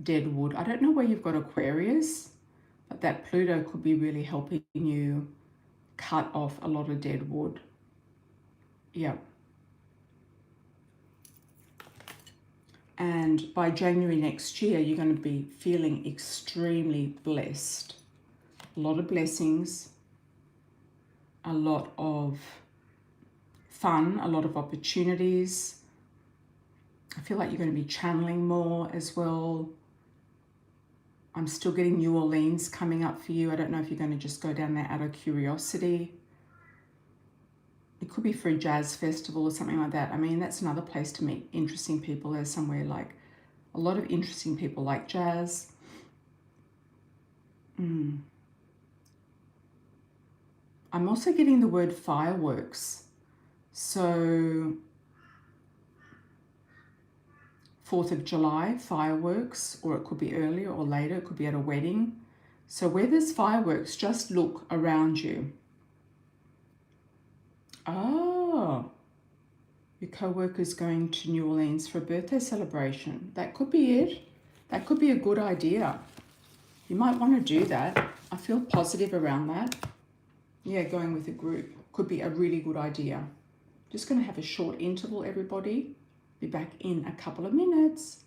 dead wood. I don't know where you've got Aquarius, but that Pluto could be really helping you cut off a lot of dead wood. Yeah. And by January next year, you're going to be feeling extremely blessed. A lot of blessings, a lot of fun, a lot of opportunities. I feel like you're going to be channeling more as well. I'm still getting New Orleans coming up for you. I don't know if you're going to just go down there out of curiosity. It could be for a jazz festival or something like that. I mean, that's another place to meet interesting people. There's somewhere like a lot of interesting people like jazz. I'm also getting the word fireworks. So 4th of July, fireworks, or it could be earlier or later. It could be at a wedding. So where there's fireworks, just look around you. Oh, your co-worker's going to New Orleans for a birthday celebration. That could be it. That could be a good idea. You might want to do that. I feel positive around that. Yeah, going with a group could be a really good idea. Just going to have a short interval, everybody. Be back in a couple of minutes.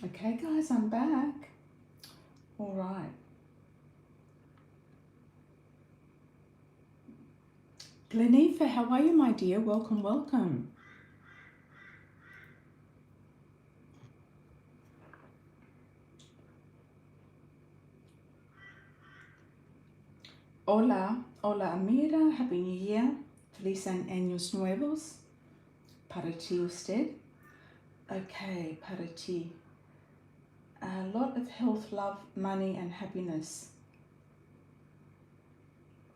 Okay, guys, I'm back. All right. Glenifa, how are you, my dear? Welcome, welcome. Hola, hola, Amira. Happy New Year. Feliz años nuevos. Para ti usted. Okay, para ti. A lot of health, love, money, and happiness.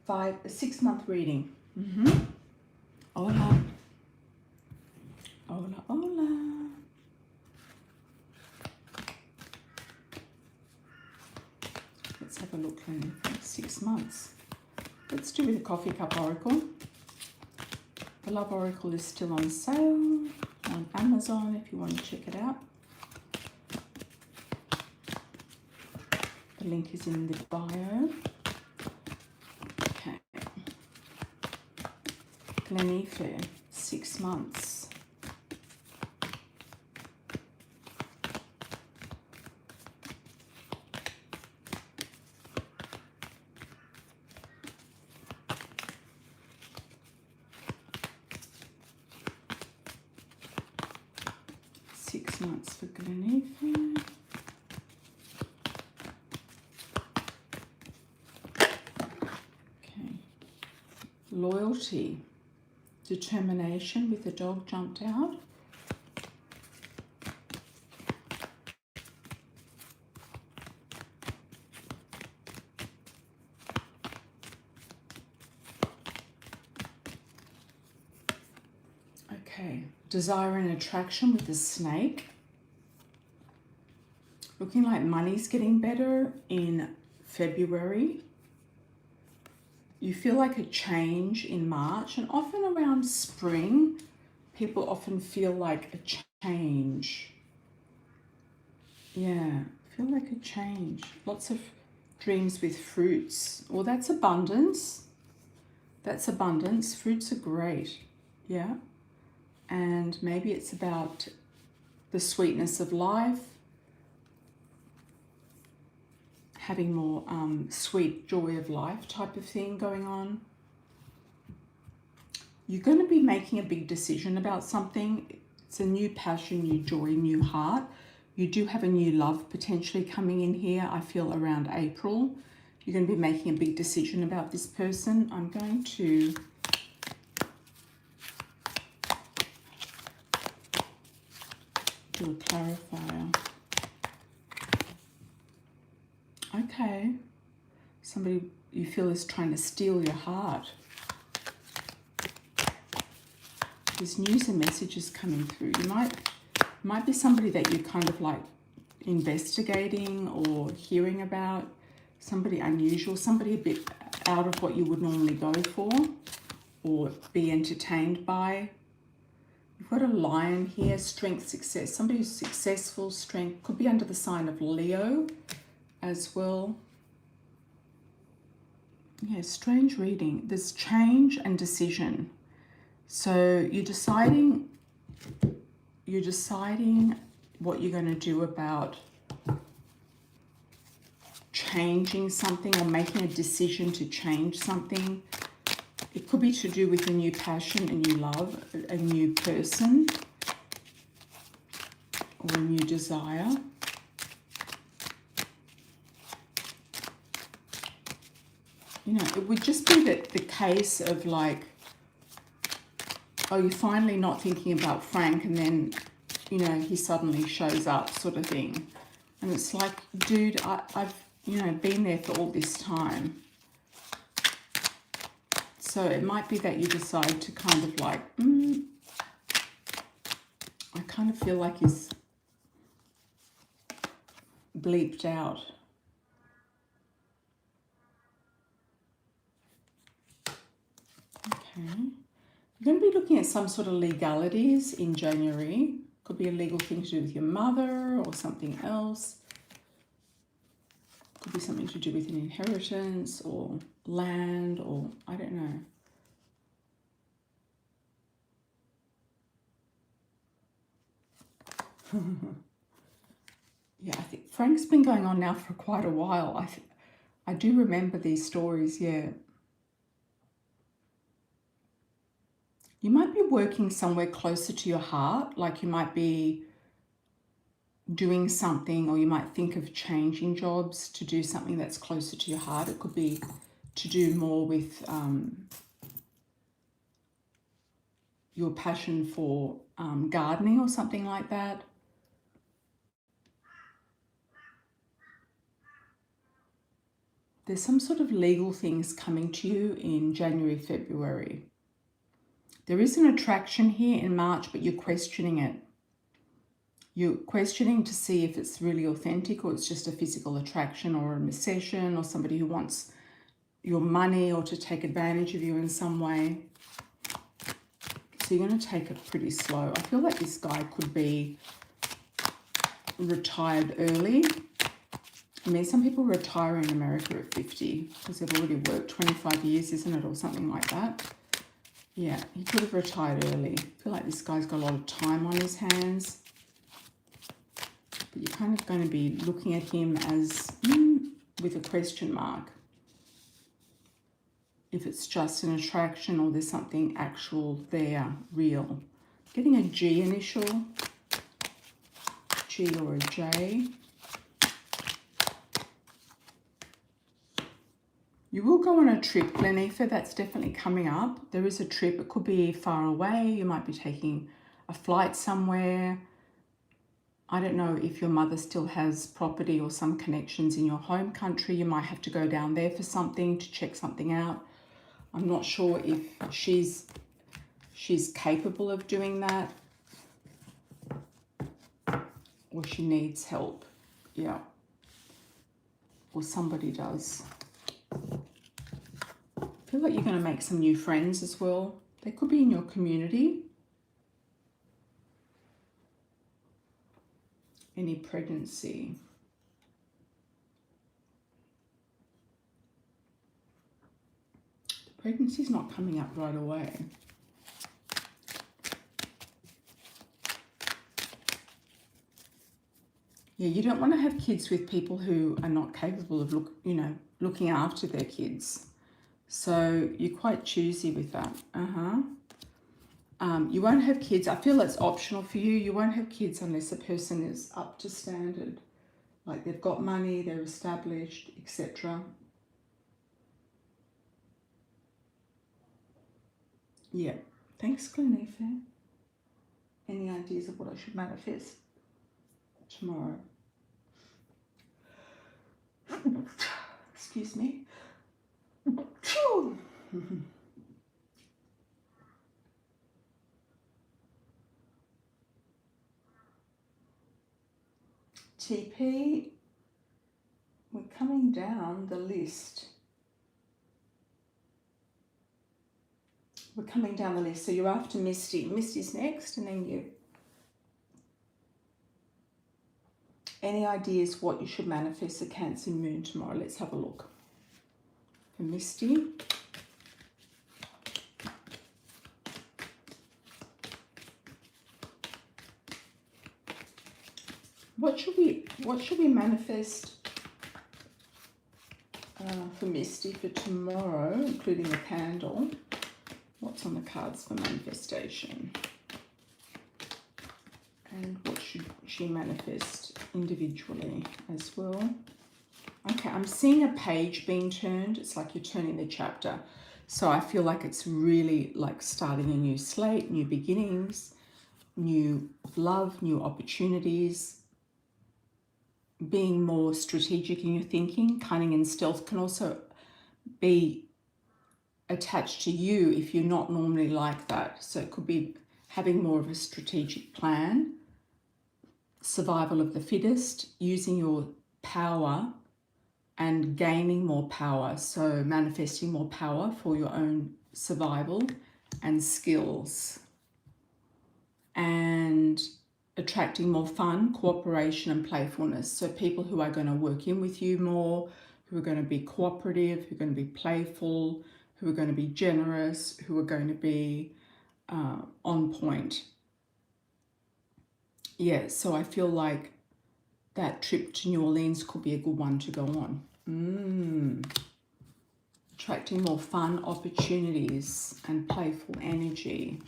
6-month reading. Hola. Hola, hola. Let's have a look in 6 months. Let's do with the Coffee Cup Oracle. The Love Oracle is still on sale on Amazon if you want to check it out. The link is in the bio. Okay. Glenifa, 6 months. For Glenifa. Okay. Loyalty, determination with the dog jumped out. Okay. Desire and attraction with the snake. Looking like money's getting better in February. You feel like a change in March, and often around spring, people often feel like a change. Yeah, feel like a change. Lots of dreams with fruits. Well, that's abundance. That's abundance. Fruits are great. Yeah. And maybe it's about the sweetness of life, having more sweet joy of life type of thing going on. You're going to be making a big decision about something. It's a new passion, new joy, new heart. You do have a new love potentially coming in here, I feel, around April. You're going to be making a big decision about this person. I'm going to do a clarifier. Okay, somebody you feel is trying to steal your heart. There's news and messages coming through. You might be somebody that you're kind of like investigating or hearing about. Somebody unusual, somebody a bit out of what you would normally go for or be entertained by. You've got a lion here, strength, success. Somebody who's successful, strength, could be under the sign of Leo as well. Yeah, strange reading. There's change and decision. So you're deciding what you're going to do about changing something or making a decision to change something. It could be to do with a new passion, a new love, a new person, or a new desire. You know, it would just be the case of like, oh, you're finally not thinking about Frank and then, you know, he suddenly shows up sort of thing. And it's like, dude, I've, you know, been there for all this time. So it might be that you decide to kind of like, I kind of feel like he's bleeped out. Okay. You're going to be looking at some sort of legalities in January. Could be a legal thing to do with your mother or something else. Could be something to do with an inheritance or land or I don't know. Yeah, I think Frank's been going on now for quite a while. I do remember these stories, yeah. You might be working somewhere closer to your heart, like you might be doing something, or you might think of changing jobs to do something that's closer to your heart. It could be to do more with your passion for gardening or something like that. There's some sort of legal things coming to you in January, February. There is an attraction here in March, but you're questioning it. You're questioning to see if it's really authentic or it's just a physical attraction or a obsession or somebody who wants your money or to take advantage of you in some way. So you're going to take it pretty slow. I feel like this guy could be retired early. I mean, some people retire in America at 50 because they've already worked 25 years, isn't it, or something like that. Yeah, he could have retired early. I feel like this guy's got a lot of time on his hands. But you're kind of going to be looking at him as with a question mark. If it's just an attraction or there's something actual there, real. Getting a G initial, G or a J. You will go on a trip, Lenifa, that's definitely coming up. There is a trip, it could be far away. You might be taking a flight somewhere. I don't know if your mother still has property or some connections in your home country. You might have to go down there for something, to check something out. I'm not sure if she's capable of doing that or she needs help. Yeah. Or somebody does. I feel like you're going to make some new friends as well. They could be in your community. Any pregnancy. The pregnancy's not coming up right away. Yeah, you don't want to have kids with people who are not capable of looking after their kids. So you're quite choosy with that. You won't have kids. I feel it's optional for you. You won't have kids unless a person is up to standard. Like they've got money, they're established, etc. Yeah. Thanks, Glenefe. Any ideas of what I should manifest tomorrow? Excuse me. TP, we're coming down the list. We're coming down the list. So you're after Misty. Misty's next, and then you. Any ideas what you should manifest a Cancer moon tomorrow? Let's have a look. For Misty. What should we manifest for Misty for tomorrow, including the candle? What's on the cards for manifestation? And what should she manifest individually as well? Okay, I'm seeing a page being turned. It's like you're turning the chapter. So I feel like it's really like starting a new slate, new beginnings, new love, new opportunities. Being more strategic in your thinking. Cunning and stealth can also be attached to you if you're not normally like that. So it could be having more of a strategic plan. Survival of the fittest, using your power and gaining more power. So manifesting more power for your own survival and skills. And attracting more fun, cooperation and playfulness. So people who are going to work in with you more, who are going to be cooperative, who are going to be playful, who are going to be generous, who are going to be on point. Yeah, so I feel like that trip to New Orleans could be a good one to go on. Attracting more fun opportunities and playful energy.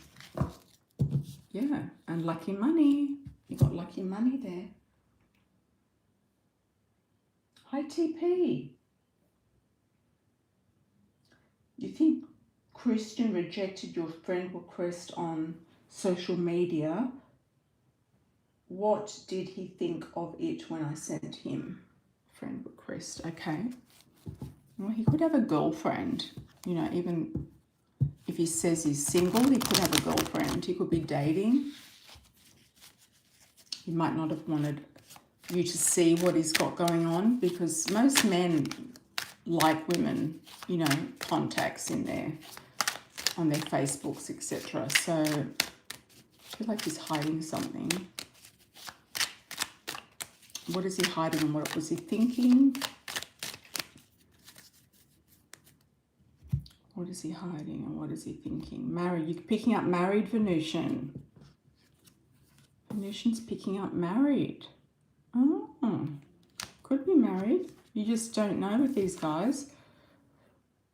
Yeah, and lucky money. You got lucky money there. Hi, TP. You think Christian rejected your friend request on social media? What did he think of it when I sent him friend request? Okay. Well, he could have a girlfriend. You know, even if he says he's single, he could have a girlfriend. He could be dating. He might not have wanted you to see what he's got going on, because most men like women, you know, contacts in there on their Facebooks, etc. So I feel like he's hiding something. What is he hiding and what was he thinking? What is he hiding and what is he thinking? Married. You're picking up married, Venusian. Venusian's picking up married. Oh, could be married. You just don't know with these guys.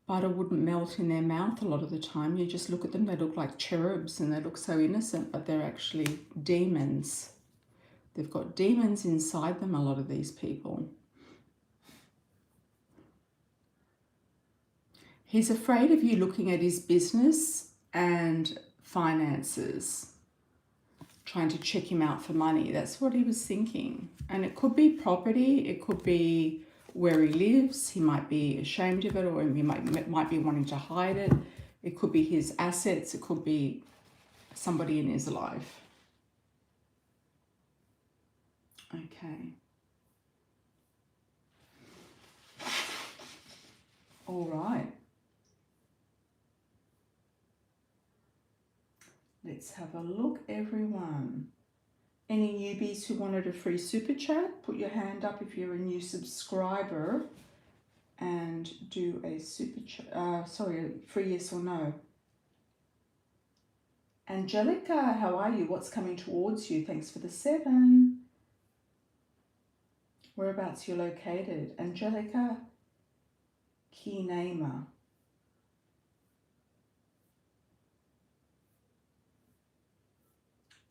Butter wouldn't melt in their mouth a lot of the time. You just look at them, they look like cherubs and they look so innocent, but they're actually demons. They've got demons inside them, a lot of these people. He's afraid of you looking at his business and finances, trying to check him out for money. That's what he was thinking. And it could be property, it could be where he lives. He might be ashamed of it, or he might be wanting to hide it. It could be his assets, it could be somebody in his life. Okay. All right. Let's have a look, everyone. Any newbies who wanted a free super chat, put your hand up if you're a new subscriber and do a super chat. A free yes or no. Angelica, how are you? What's coming towards you? Thanks for the 7. Whereabouts you're located? Angelica Kinema.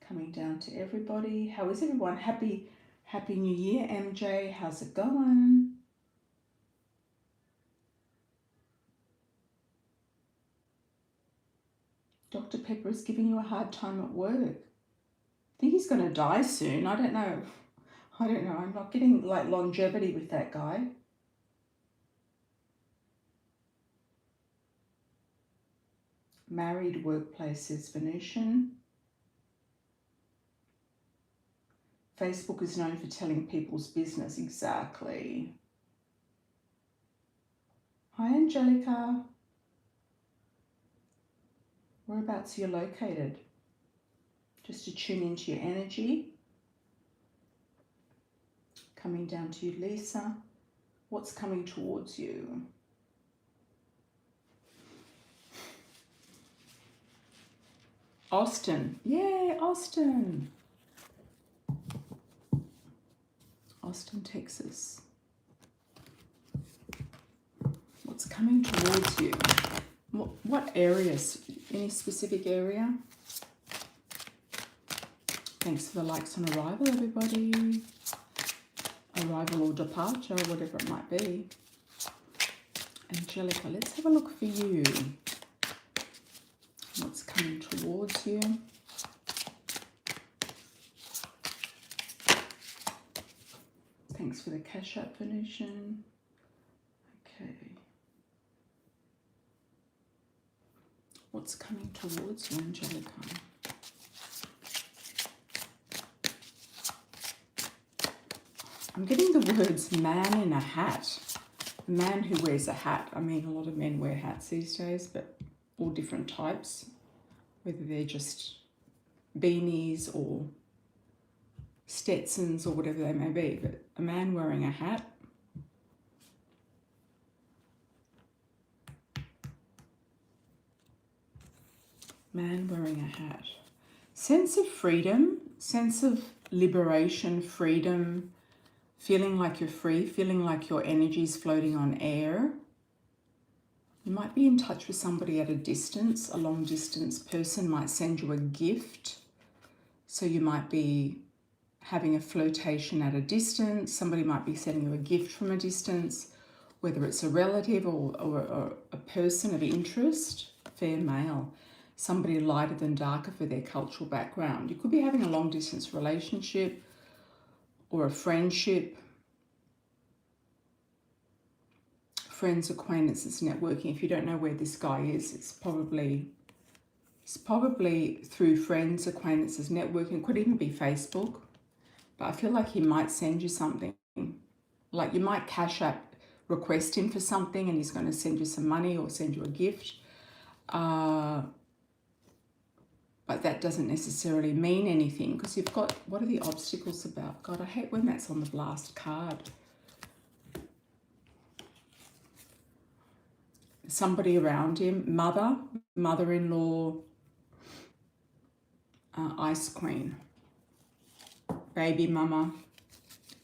Coming down to everybody. How is everyone? Happy New Year, MJ. How's it going? Dr. Pepper is giving you a hard time at work. I think he's going to die soon. I don't know. I'm not getting like longevity with that guy. Married workplaces, Venusian. Facebook is known for telling people's business. Exactly. Hi, Angelica. Whereabouts you're located? Just to tune into your energy. Coming down to you, Lisa. What's coming towards you? Austin. Yay, Austin. Austin, Texas. What's coming towards you? What areas? Any specific area? Thanks for the likes on arrival, everybody. Arrival or departure, whatever it might be. Angelica, let's have a look for you. What's coming towards you? Thanks for the cash app, Venusian. Okay. What's coming towards you, Angelica? I'm getting the words man in a hat. A man who wears a hat. I mean, a lot of men wear hats these days, but all different types. Whether they're just beanies or Stetsons or whatever they may be. But a man wearing a hat. Man wearing a hat. Sense of freedom, sense of liberation, freedom. feeling like you're free, feeling like your energy is floating on air. You might be in touch with somebody at a distance. A long distance person might send you a gift. So you might be having a flirtation at a distance. Somebody might be sending you a gift from a distance, whether it's a relative or a person of interest, fair male. Somebody lighter than darker for their cultural background. You could be having a long distance relationship or a friendship. Friends, acquaintances, networking. If you don't know where this guy is, it's probably through friends, acquaintances, networking. It could even be Facebook. But I feel like he might send you something. Like you might cash app, request him for something, and he's going to send you some money or send you a gift. But that doesn't necessarily mean anything, because you've got, what are the obstacles about? God, I hate when that's on the last card. Somebody around him, mother-in-law, Ice Queen, baby mama,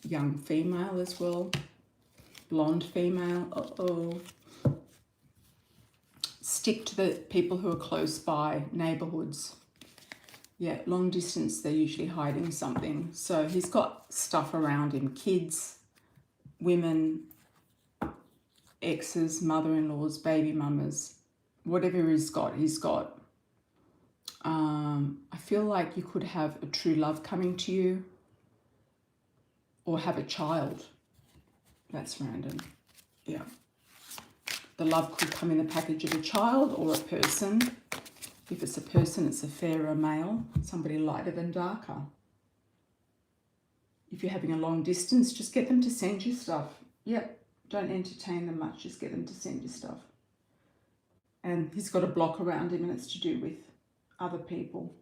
young female as well, blonde female, Stick to the people who are close by, neighborhoods. Yeah, long distance, they're usually hiding something. So he's got stuff around him, kids, women, exes, mother-in-laws, baby mamas, whatever he's got. I feel like you could have a true love coming to you or have a child. That's random. Yeah. The love could come in the package of a child or a person. If it's a person, it's a fairer male, somebody lighter than darker. If you're having a long distance, just get them to send you stuff. Yep. Don't entertain them much, just get them to send you stuff. And he's got a block around him, and it's to do with other people.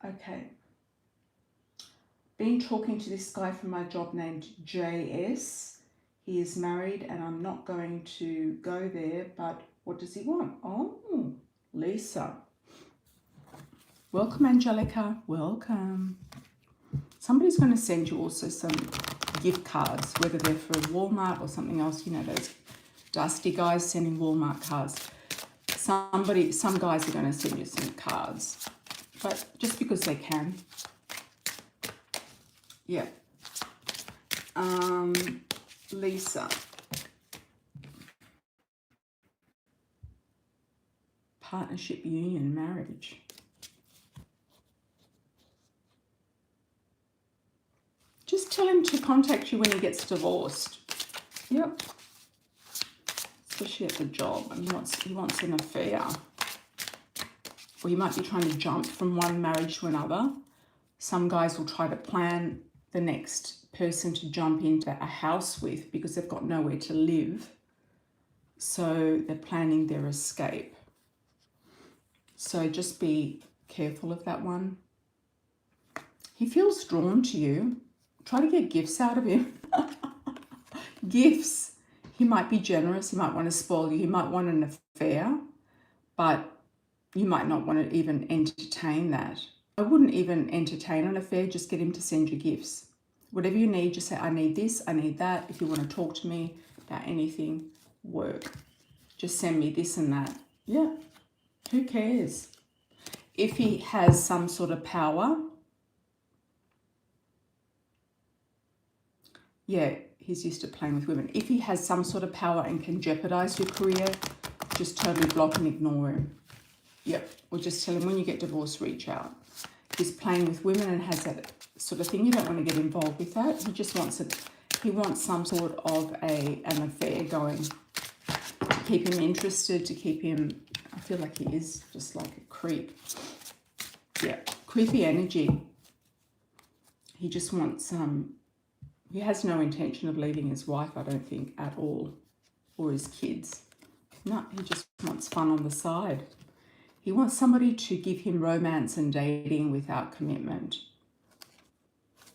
Okay. Been talking to this guy from my job named JS. He is married, and I'm not going to go there, but what does he want? Oh, Lisa. Welcome, Angelica. Welcome. Somebody's going to send you also some gift cards, whether they're for Walmart or something else. You know, those dusty guys sending Walmart cards. Some guys are going to send you some cards, but just because they can. Yeah. Lisa. Partnership, union, marriage. Just tell him to contact you when he gets divorced. Yep. Especially at the job. And he wants an affair. Or you might be trying to jump from one marriage to another. Some guys will try to plan the next person to jump into a house with because they've got nowhere to live. So they're planning their escape. So just be careful of that one. He feels drawn to you. Try to get gifts out of him. Gifts. He might be generous. He might want to spoil you. He might want an affair. But you might not want to even entertain that. I wouldn't even entertain an affair. Just get him to send you gifts. Whatever you need, just say, I need this, I need that. If you want to talk to me about anything, work. Just send me this and that. Yeah. Who cares? If he has some sort of power, yeah, he's used to playing with women. If he has some sort of power and can jeopardize your career, just totally block and ignore him. Yep. Or just tell him when you get divorced, reach out. He's playing with women and has that sort of thing. You don't want to get involved with that. He just wants it. He wants some sort of an affair going to keep him interested, to keep him. I feel like he is just like a creep. Yeah, creepy energy. He just wants he has no intention of leaving his wife, I don't think, at all, or his kids. No, he just wants fun on the side. He wants somebody to give him romance and dating without commitment.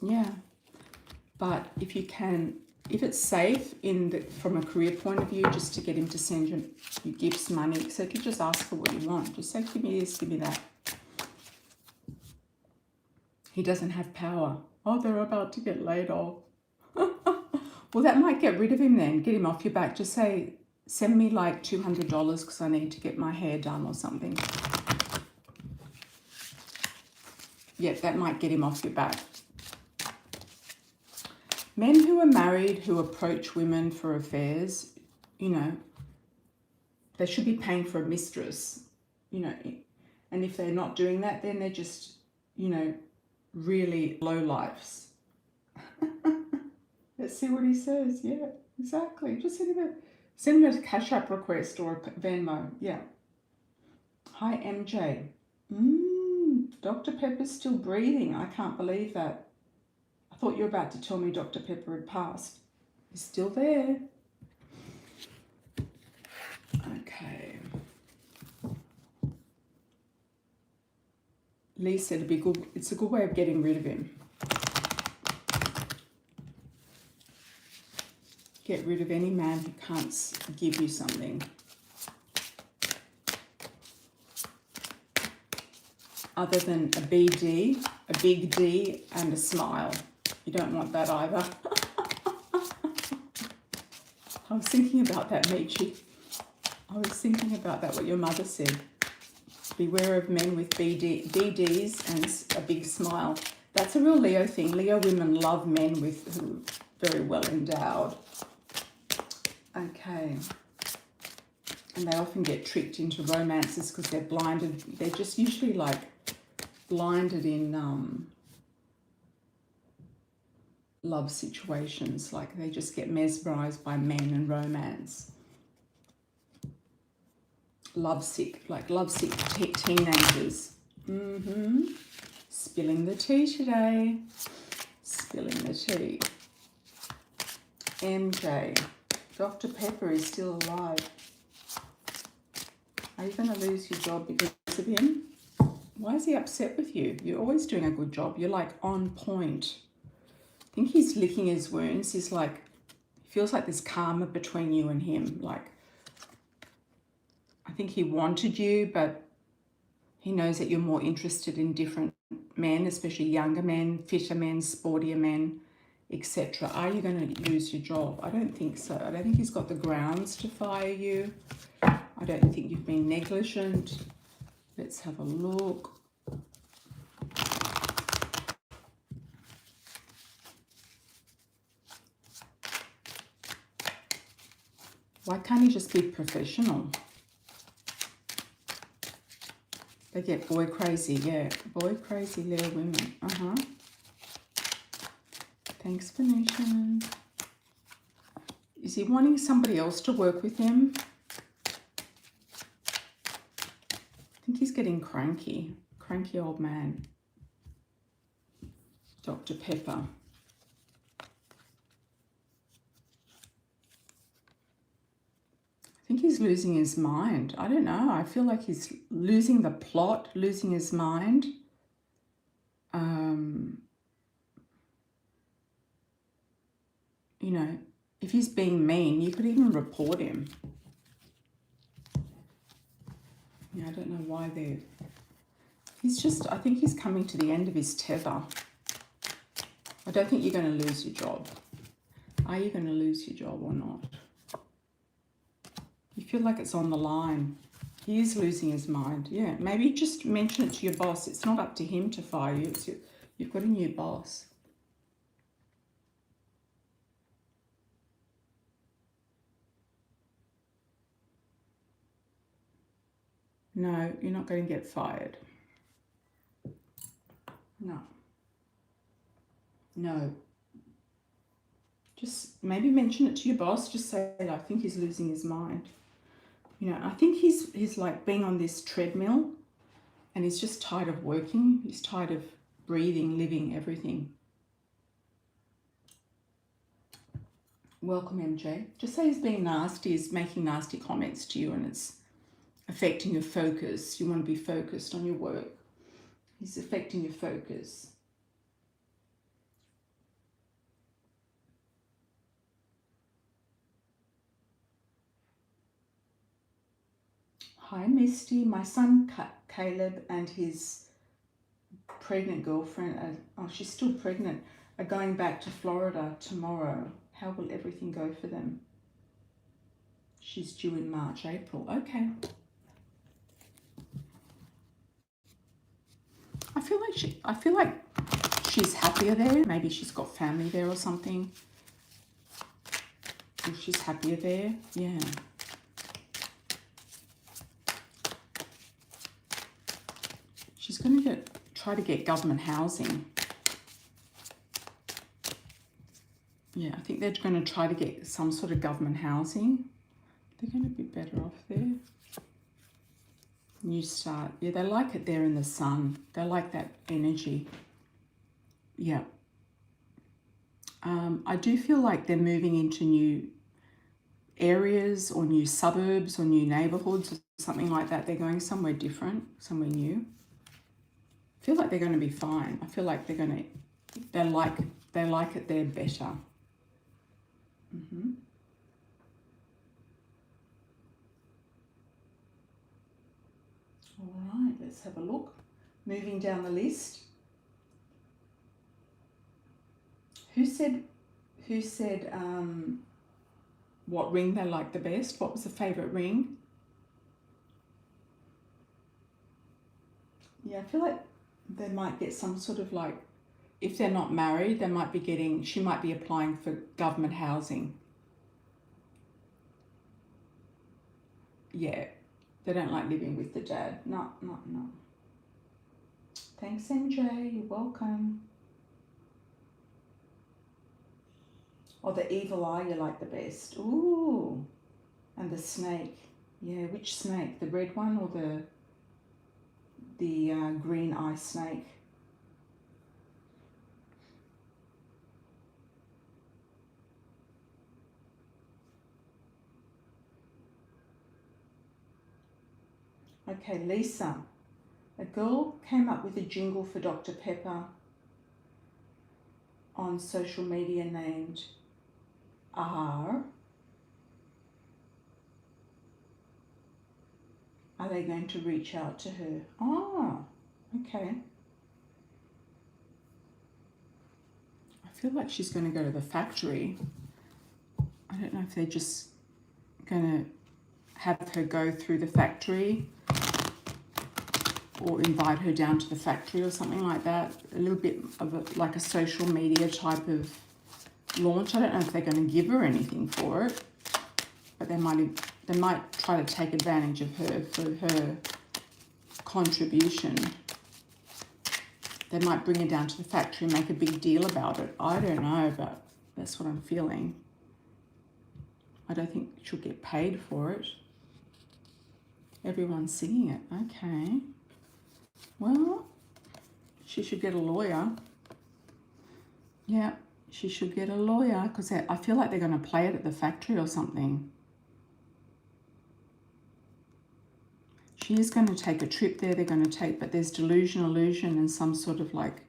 Yeah, but if you can, if it's safe from a career point of view, just to get him to send you gifts, money, so if you just ask for what you want, just say, give me this, give me that. He doesn't have power. Oh, they're about to get laid off. Well, that might get rid of him then. Get him off your back. Just say, send me like $200 because I need to get my hair done or something. Yeah, that might get him off your back. Men who are married, who approach women for affairs, you know, they should be paying for a mistress, you know. And if they're not doing that, then they're just, you know, really low lives. Let's see what he says. Yeah, exactly. Just send him a Cash App request or a Venmo. Yeah. Hi, MJ. Dr. Pepper's still breathing. I can't believe that. I thought you were about to tell me Dr. Pepper had passed. He's still there. Okay. Lee said it's a good way of getting rid of him. Get rid of any man who can't give you something. Other than a BD, a big D, and a smile. You don't want that either. I was thinking about that, Michi. I was thinking about that, what your mother said. Beware of men with BDs and a big smile. That's a real Leo thing. Leo women love men who are very well endowed. Okay. And they often get tricked into romances because they're blinded. They're just usually like blinded in love situations. Like they just get mesmerized by men and romance. Lovesick teenagers. Spilling the tea today. Spilling the tea. MJ. Dr. Pepper is still alive. Are you going to lose your job because of him? Why is he upset with you? You're always doing a good job. You're like on point. I think he's licking his wounds. He's like, feels like there's karma between you and him. Like, I think he wanted you, but he knows that you're more interested in different men, especially younger men, fitter men, sportier men, etc. Are you going to lose your job? I don't think so. I don't think he's got the grounds to fire you. I don't think you've been negligent. Let's have a look. Why can't he just be professional? They get boy crazy, yeah. Boy crazy little women. Thanks, Venetian. Is he wanting somebody else to work with him? I think he's getting cranky. Cranky old man. Dr. Pepper. I think he's losing his mind. I don't know. I feel like he's losing the plot, losing his mind. You know, if he's being mean, you could even report him. Yeah, I don't know why they're... He's just, I think he's coming to the end of his tether. I don't think you're going to lose your job. Are you going to lose your job or not? You feel like it's on the line. He is losing his mind. Yeah, maybe just mention it to your boss. It's not up to him to fire you. It's you've got a new boss. No, you're not going to get fired. No. No. Just maybe mention it to your boss. Just say, I think he's losing his mind. You know, I think he's like being on this treadmill and he's just tired of working. He's tired of breathing, living, everything. Welcome, MJ. Just say he's being nasty, he's making nasty comments to you and it's affecting your focus. You want to be focused on your work. He's affecting your focus. Hi, Misty. My son Caleb and his pregnant girlfriend, oh, she's still pregnant, are going back to Florida tomorrow How will everything go for them? She's due in March, April. Okay. I feel like she's happier there. Maybe she's got family there or something. If she's happier there, yeah. She's going to try to get government housing. Yeah, I think they're going to try to get some sort of government housing. They're going to be better off there. New start. Yeah, they like it there in the sun. They like that energy. Yeah. I do feel like they're moving into new areas or new suburbs or new neighborhoods or something like that. They're going somewhere different, somewhere new. I feel like they're going to be fine. I feel like they like it there better. All right, let's have a look. Moving down the list. Who said what ring they like the best? What was the favorite ring? Yeah, I feel like they might get some sort of like, if they're not married, they might be getting, she might be applying for government housing. Yeah, they don't like living with the dad. No. Thanks, MJ, you're welcome. Or the evil eye you like the best. Ooh, and the snake. Yeah, which snake? The red one or the green eye snake? Okay, Lisa. A girl came up with a jingle for Dr. Pepper on social media named Are they going to reach out to her? Oh, okay. I feel like she's going to go to the factory. I don't know if they're just going to have her go through the factory or invite her down to the factory or something like that. A little bit of like a social media type of launch. I don't know if they're going to give her anything for it, but they might try to take advantage of her for her contribution. They might bring her down to the factory and make a big deal about it. I don't know, but that's what I'm feeling. I don't think she'll get paid for it. Everyone's singing it. Okay. Well, she should get a lawyer. Yeah, she should get a lawyer because I feel like they're going to play it at the factory or something. She is going to take a trip there. They're going to take, but there's delusion, illusion, and some sort of like,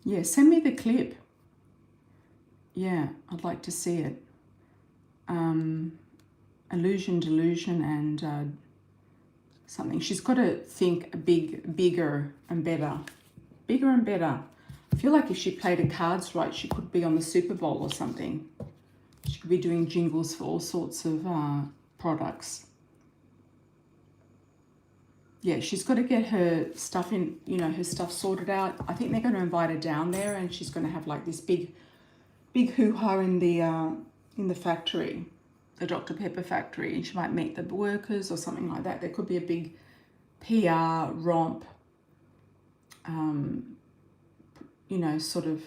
yeah, send me the clip. Yeah, I'd like to see it. Illusion, delusion, and something. She's got to think bigger and better. Bigger and better. I feel like if she played her cards right, she could be on the Super Bowl or something. She could be doing jingles for all sorts of products. Yeah, she's got to get her stuff in, her stuff sorted out. I think they're going to invite her down there and she's going to have like this big hoo-ha in the factory, the Dr. Pepper factory, and she might meet the workers or something like that. There could be a big PR romp, sort of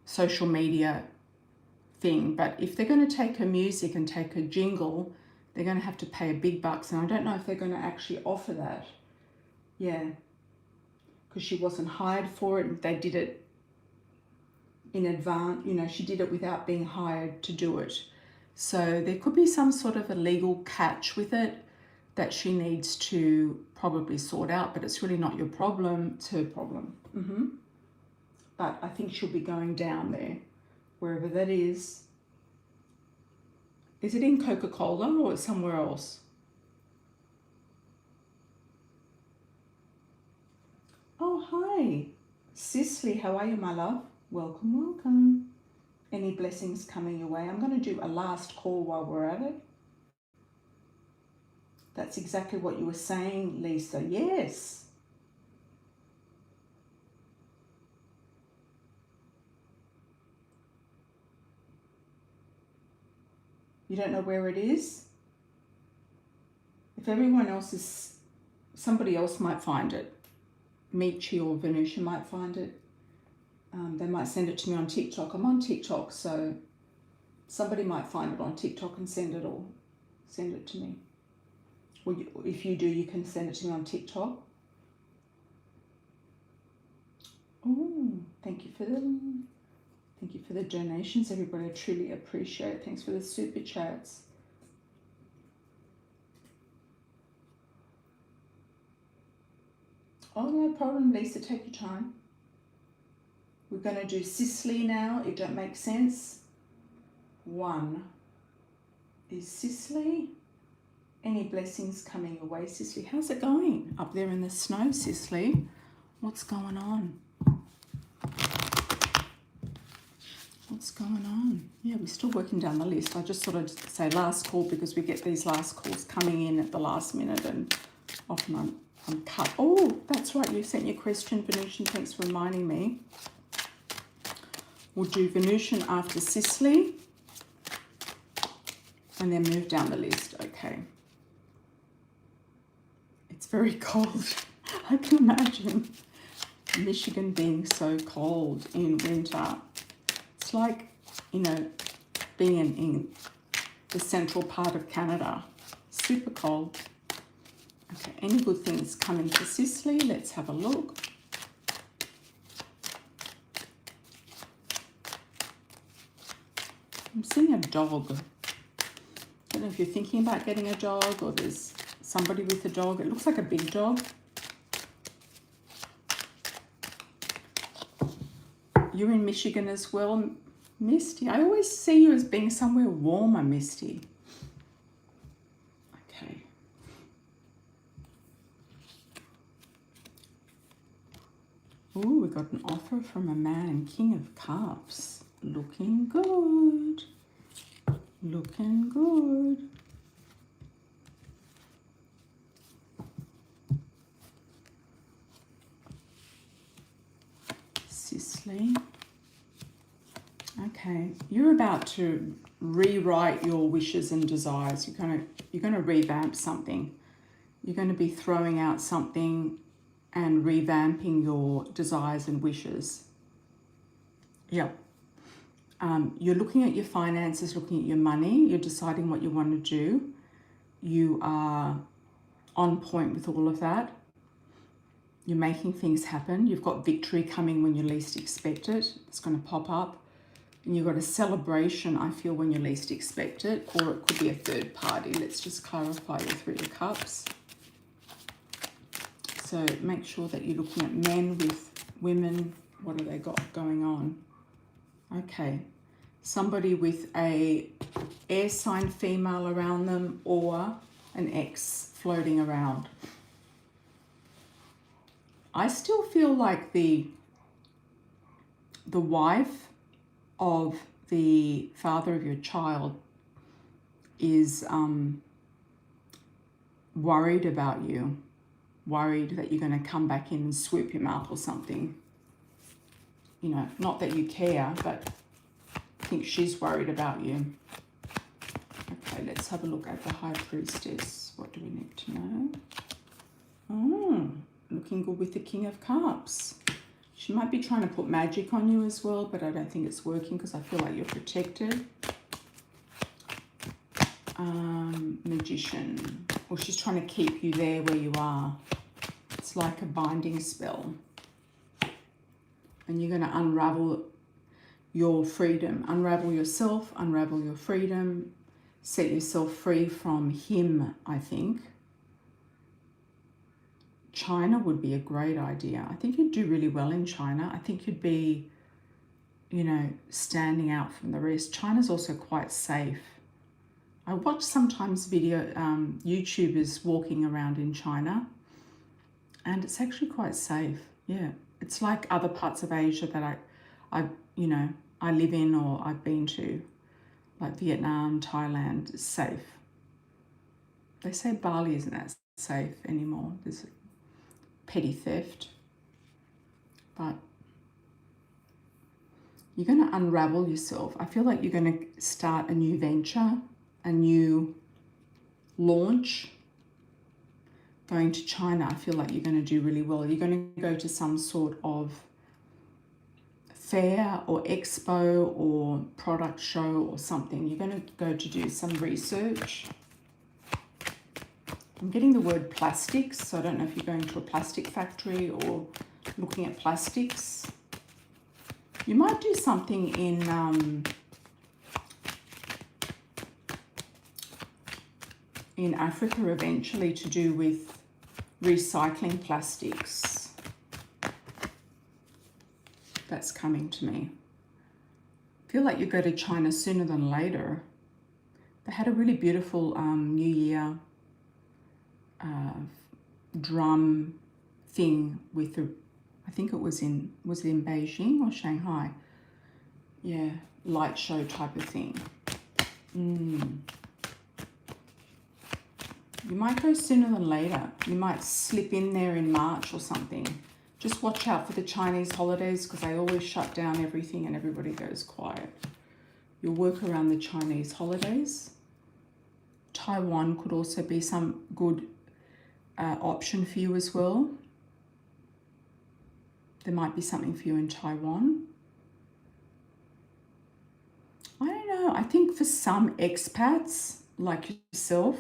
social media thing. But if they're going to take her music and take her jingle, they're going to have to pay a big bucks. And I don't know if they're going to actually offer that. Yeah. Because she wasn't hired for it. They did it in advance. She did it without being hired to do it. So there could be some sort of a legal catch with it that she needs to probably sort out. But it's really not your problem. It's her problem. But I think she'll be going down there, wherever that is. Is it in Coca-Cola or somewhere else? Hi, Cicely, how are you, my love? Welcome, welcome. Any blessings coming your way? I'm going to do a last call while we're at it. That's exactly what you were saying, Lisa. Yes. You don't know where it is? If everyone else is, somebody else might find it. Michi or Venusia might find it. They might send it to me on TikTok. I'm on TikTok, so somebody might find it on TikTok and send it to me. Or if you do, you can send it to me on TikTok. Oh, thank you for the donations, everybody. I truly appreciate it. Thanks for the super chats. Oh, no problem, Lisa. Take your time. We're going to do Cicely now. It don't make sense. 1 is Cicely. Any blessings coming your way, Cicely? How's it going up there in the snow, Cicely? What's going on? What's going on? Yeah, we're still working down the list. I just thought I'd say last call because we get these last calls coming in at the last minute and often I'm cut. Oh, that's right. You sent your question, Venusian. Thanks for reminding me. We'll do Venusian after Cicely and then move down the list. Okay. It's very cold. I can imagine Michigan being so cold in winter. It's like, you know, being in the central part of Canada. Super cold. Okay, any good things coming for Cicely? Let's have a look. I'm seeing a dog. I don't know if you're thinking about getting a dog or there's somebody with a dog. It looks like a big dog. You're in Michigan as well, Misty. I always see you as being somewhere warmer, Misty. Okay. Ooh, we got an offer from a man, King of Cups. Looking good. Looking good. Cicely. Okay, you're about to rewrite your wishes and desires. You're gonna revamp something. You're going to be throwing out something and revamping your desires and wishes. Yep. You're looking at your finances, looking at your money. You're deciding what you want to do. You are on point with all of that. You're making things happen. You've got victory coming when you least expect it. It's going to pop up. And you've got a celebration, I feel, when you least expect it. Or it could be a third party. Let's just clarify your 3 of Cups. So make sure that you're looking at men with women. What have they got going on? Okay. Somebody with a air sign female around them or an ex floating around. I still feel like the wife of the father of your child is worried about you, worried that you're going to come back in and swoop him up or something. You know, not that you care, but I think she's worried about you. Okay, let's have a look at the High Priestess. What do we need to know? Oh, looking good with the King of Cups. She might be trying to put magic on you as well, but I don't think it's working because I feel like you're protected. Magician. Or she's trying to keep you there where you are. It's like a binding spell. And you're going to unravel your freedom. Unravel yourself, unravel your freedom. Set yourself free from him, I think. China would be a great idea. I think you'd do really well in China. I think you'd be, you know, standing out from the rest. China's also quite safe. I watch sometimes YouTubers walking around in China, and it's actually quite safe. Yeah, It's like other parts of Asia that you know, I live in or I've been to, like Vietnam, Thailand. It's safe. They say Bali isn't that safe anymore. There's petty theft. But you're going to unravel yourself. I feel like you're going to start a new venture, a new launch. Going to China, I feel like you're going to do really well. You're going to go to some sort of fair or expo or product show or something. You're going to go to do some research. I'm getting the word plastics, so I don't know if you're going to a plastic factory or looking at plastics. You might do something in Africa eventually to do with recycling plastics. That's coming to me. I feel like you go to China sooner than later. They had a really beautiful New Year drum thing with the, I think it was in Beijing or Shanghai? Yeah, light show type of thing. You might go sooner than later. You might slip in there in March or something. Just watch out for the Chinese holidays because they always shut down everything and everybody goes quiet. You'll work around the Chinese holidays. Taiwan could also be some good option for you as well. There might be something for you in Taiwan. I don't know. I think for some expats like yourself,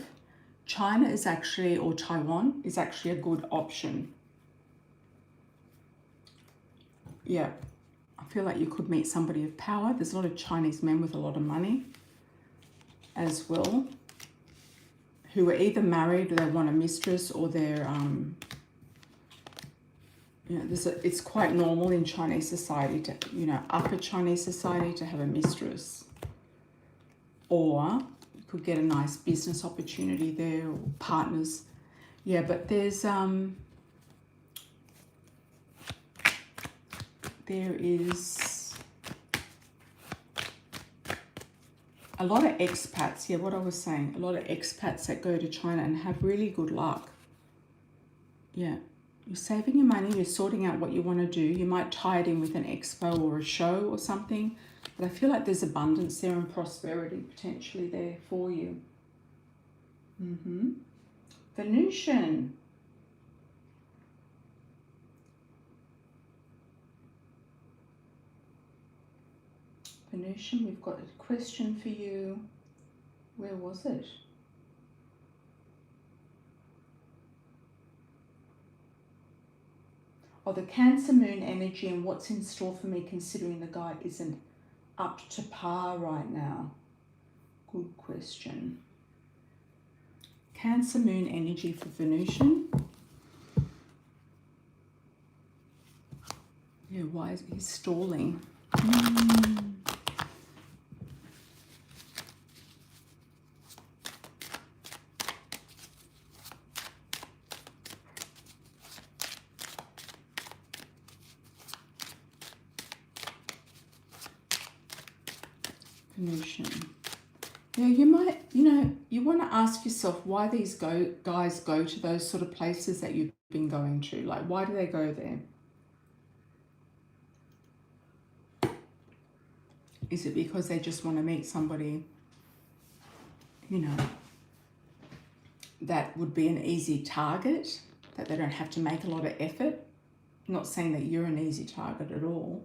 China is actually, or Taiwan is actually a good option. Yeah, I feel like you could meet somebody of power. There's a lot of Chinese men with a lot of money as well, who are either married or they want a mistress, or they're, you know, it's quite normal in Chinese society to, you know, upper Chinese society to have a mistress. Or you could get a nice business opportunity there, or partners. Yeah, but there is a lot of expats, yeah, what I was saying, a lot of expats that go to China and have really good luck. Yeah, you're saving your money, you're sorting out what you want to do. You might tie it in with an expo or a show or something, but I feel like there's abundance there and prosperity potentially there for you. Venusian. Venusian, we've got a question for you. Where was it? Oh, the Cancer Moon energy and what's in store for me considering the guy isn't up to par right now. Good question. Cancer Moon energy for Venusian. Yeah, why is he stalling? Venusian. Yeah, you might, you know, you want to ask yourself why these guys go to those sort of places that you've been going to. Like, why do they go there? Is it because they just want to meet somebody, you know, that would be an easy target, that they don't have to make a lot of effort? I'm not saying that you're an easy target at all,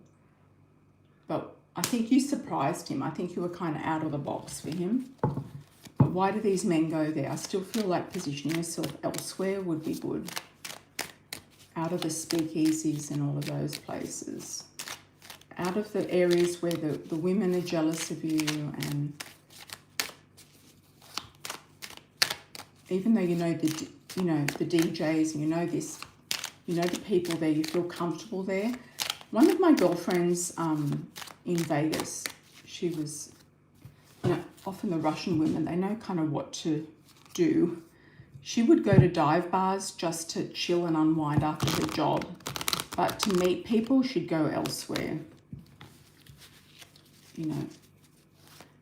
but I think you surprised him. I think you were kind of out of the box for him. But why do these men go there? I still feel like positioning yourself elsewhere would be good. Out of the speakeasies and all of those places. Out of the areas where the women are jealous of you, and even though you know the DJs and you know this, you know the people there, you feel comfortable there. One of my girlfriends in Vegas, she was, you know, often the Russian women, they know kind of what to do. She would go to dive bars just to chill and unwind after her job. But to meet people should go elsewhere, you know.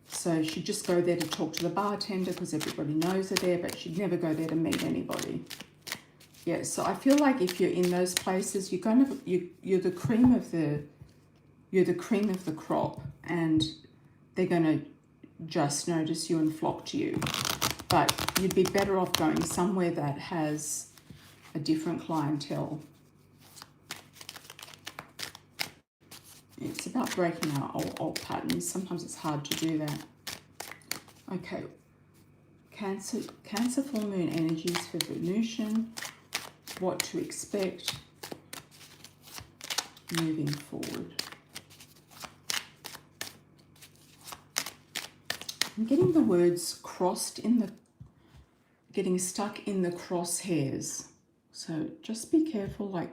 So she'd just go there to talk to the bartender because everybody knows her there, but she'd never go there to meet anybody. Yeah, so I feel like if you're in those places, you're the cream of the crop, and they're going to just notice you and flock to you. But you'd be better off going somewhere that has a different clientele. It's about breaking our old patterns. Sometimes it's hard to do that. Okay, Cancer full moon energies for Venusian. What to expect moving forward. I'm getting the words crossed in the, getting stuck in the crosshairs. So just be careful, like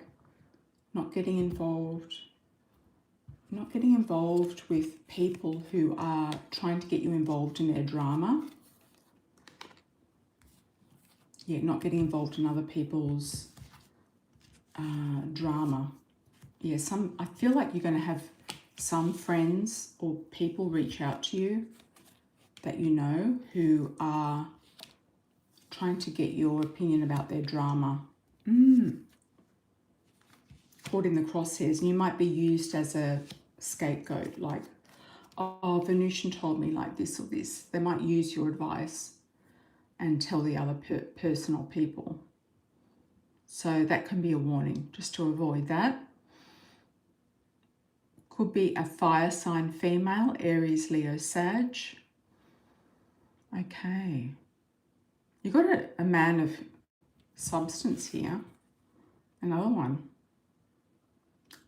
not getting involved with people who are trying to get you involved in their drama. Yeah, not getting involved in other people's drama. Yeah, I feel like you're going to have some friends or people reach out to you that you know who are trying to get your opinion about their drama. Caught in the crosshairs, and you might be used as a scapegoat, like, oh, Venusian told me like this or this. They might use your advice and tell the other person or people. So that can be a warning, just to avoid that. Could be a fire sign female, Aries, Leo, Sag. Okay. You've got a man of substance here. Another one.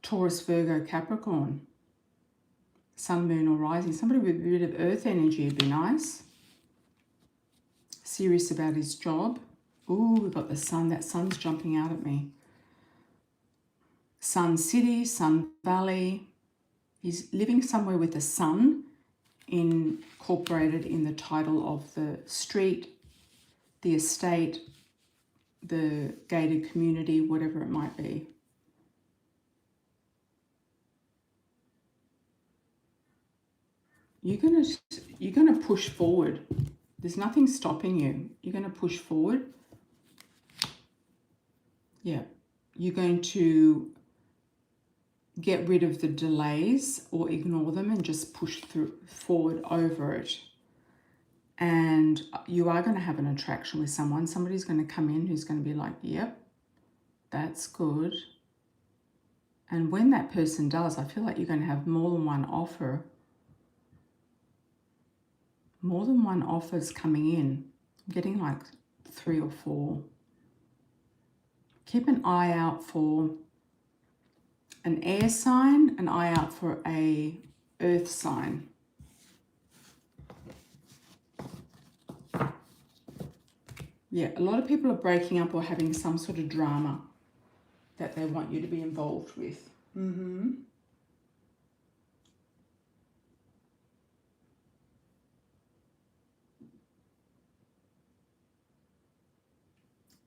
Taurus, Virgo, Capricorn. Sun, Moon or Rising. Somebody with a bit of earth energy would be nice. Serious about his job. Ooh, we've got the sun. That sun's jumping out at me. Sun City, Sun Valley. He's living somewhere with the sun incorporated in the title of the street, the estate, the gated community, whatever it might be. You're gonna push forward. There's nothing stopping you. You're gonna push forward. Yeah, you're going to get rid of the delays or ignore them and just push forward over it. And you are going to have an attraction with someone. Somebody's going to come in who's going to be like, yep, that's good. And when that person does, I feel like you're going to have more than one offer. More than one offers coming in. I'm getting like 3 or 4. Keep an eye out for an air sign, an eye out for a earth sign. Yeah, a lot of people are breaking up or having some sort of drama that they want you to be involved with.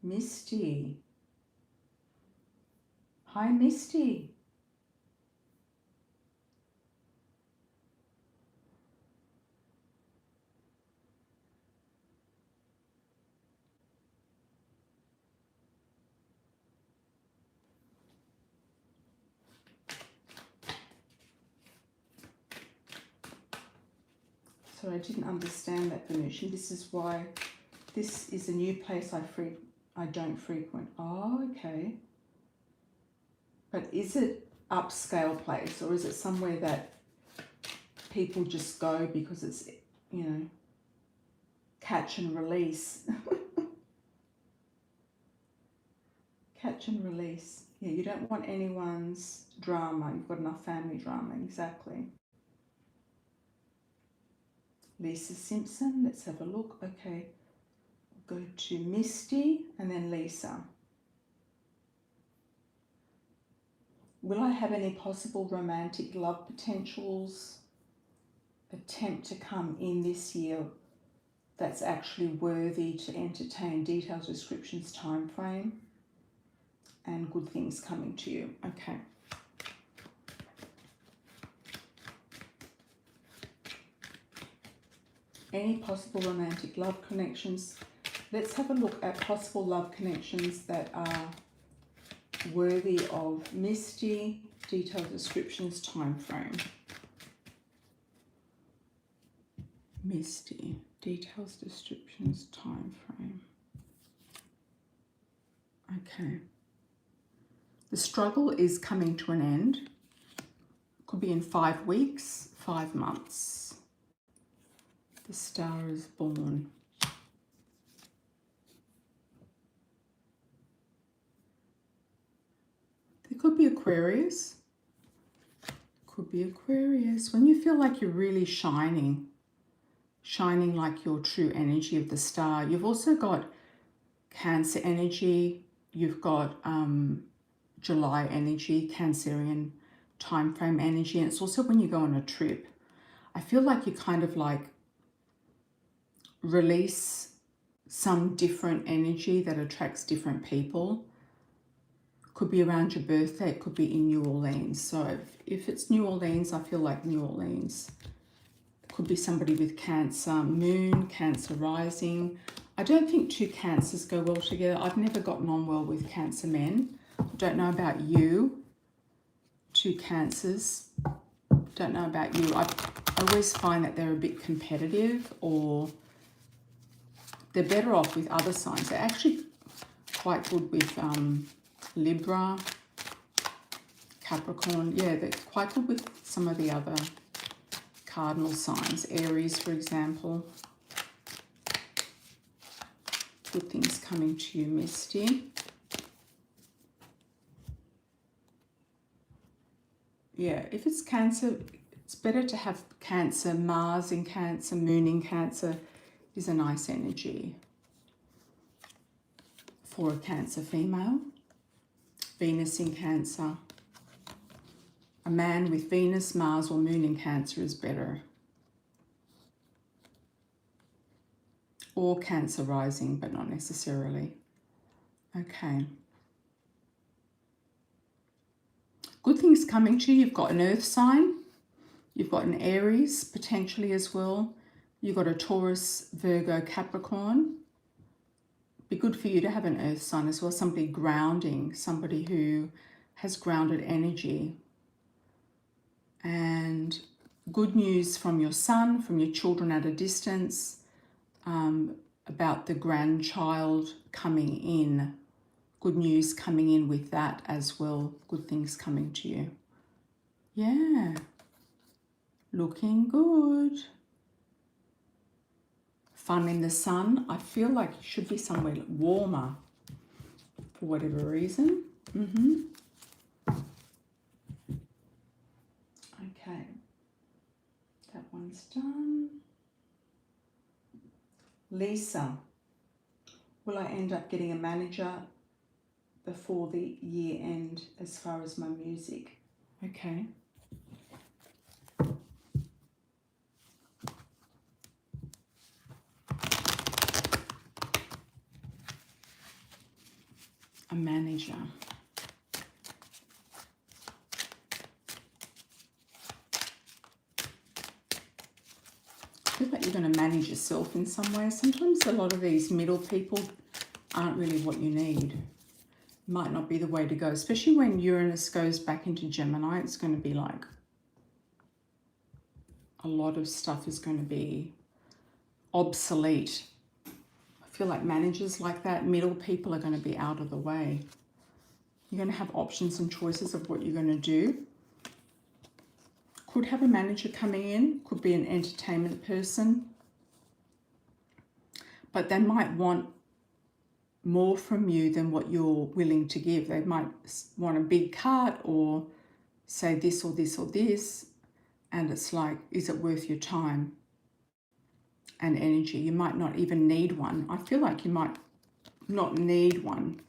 Misty. Hi, Misty. So I didn't understand that, Venusian. This is why this is a new place I don't frequent. Oh, okay. But is it upscale place, or is it somewhere that people just go because it's, you know, catch and release? Catch and release. Yeah, you don't want anyone's drama. You've got enough family drama, exactly. Lisa Simpson, let's have a look. Okay, go to Misty and then Lisa. Will I have any possible romantic love potentials attempt to come in this year that's actually worthy to entertain? Details, descriptions, time frame, and good things coming to you. Okay. Any possible romantic love connections? Let's have a look at possible love connections that are worthy of Misty, detailed descriptions, time frame. Misty, details, descriptions, time frame. Okay. The struggle is coming to an end. Could be in 5 weeks, 5 months. The star is born. There could be Aquarius. Could be Aquarius. When you feel like you're really shining like your true energy of the star. You've also got Cancer energy. You've got July energy, Cancerian time frame energy. And it's also when you go on a trip. I feel like you kind of like release some different energy that attracts different people. Could be around your birthday, it could be in New Orleans. So if it's New Orleans, I feel like New Orleans. It could be somebody with Cancer moon, Cancer rising. I don't think 2 Cancers go well together. I've never gotten on well with Cancer men. I don't know about you. 2 Cancers. Don't know about you. I always find that they're a bit competitive, or they're better off with other signs. They're actually quite good with Libra, Capricorn. Yeah, they're quite good with some of the other cardinal signs. Aries, for example. Good things coming to you, Misty. Yeah, if it's Cancer, it's better to have Cancer. Mars in Cancer, Moon in Cancer is a nice energy for a Cancer female. Venus in Cancer. A man with Venus, Mars or Moon in Cancer is better. Or Cancer rising, but not necessarily. Okay. Good things coming to you. You've got an Earth sign. You've got an Aries potentially as well. You've got a Taurus, Virgo, Capricorn. Be good for you to have an Earth sign as well. Somebody grounding, somebody who has grounded energy. And good news from your son, from your children at a distance, about the grandchild coming in. Good news coming in with that as well. Good things coming to you. Yeah. Looking good. Fun in the sun. I feel like you should be somewhere warmer for whatever reason. Okay. That one's done. Lisa. Will I end up getting a manager before the year end as far as my music? Okay. A manager. I feel like you're going to manage yourself in some way. Sometimes a lot of these middle people aren't really what you need. Might not be the way to go, especially when Uranus goes back into Gemini. It's going to be like a lot of stuff is going to be obsolete. I feel like managers like that, middle people, are going to be out of the way. You're going to have options and choices of what you're going to do. Could have a manager coming in, could be an entertainment person, but they might want more from you than what you're willing to give. They might want a big cut or say this or this or this, and it's like, is it worth your time and energy? You might not even need one. I feel like you might not need one.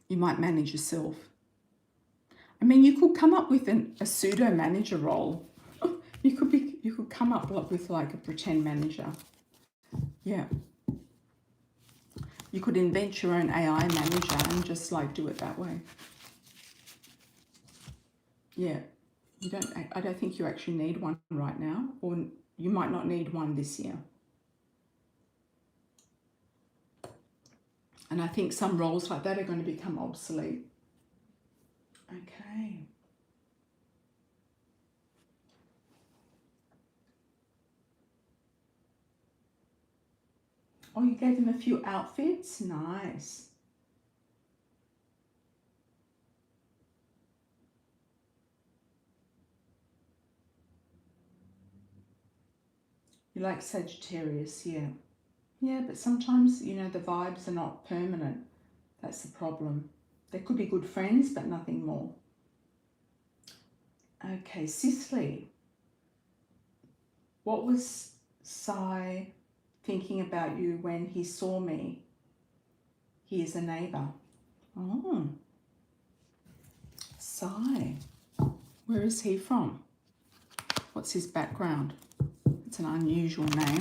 You might manage yourself. I mean, you could come up with a pseudo manager role. You could come up with like a pretend manager. Yeah. You could invent your own AI manager and just like do it that way. Yeah, I don't think you actually need one right now, or you might not need one this year. And I think some roles like that are going to become obsolete. Okay. Oh, you gave them a few outfits? Nice. You like Sagittarius, yeah. Yeah, but sometimes, you know, the vibes are not permanent. That's the problem. They could be good friends, but nothing more. Okay, Cicely. What was Sai thinking about you when he saw me? He is a neighbour. Oh, Sai. Where is he from? What's his background? It's an unusual name.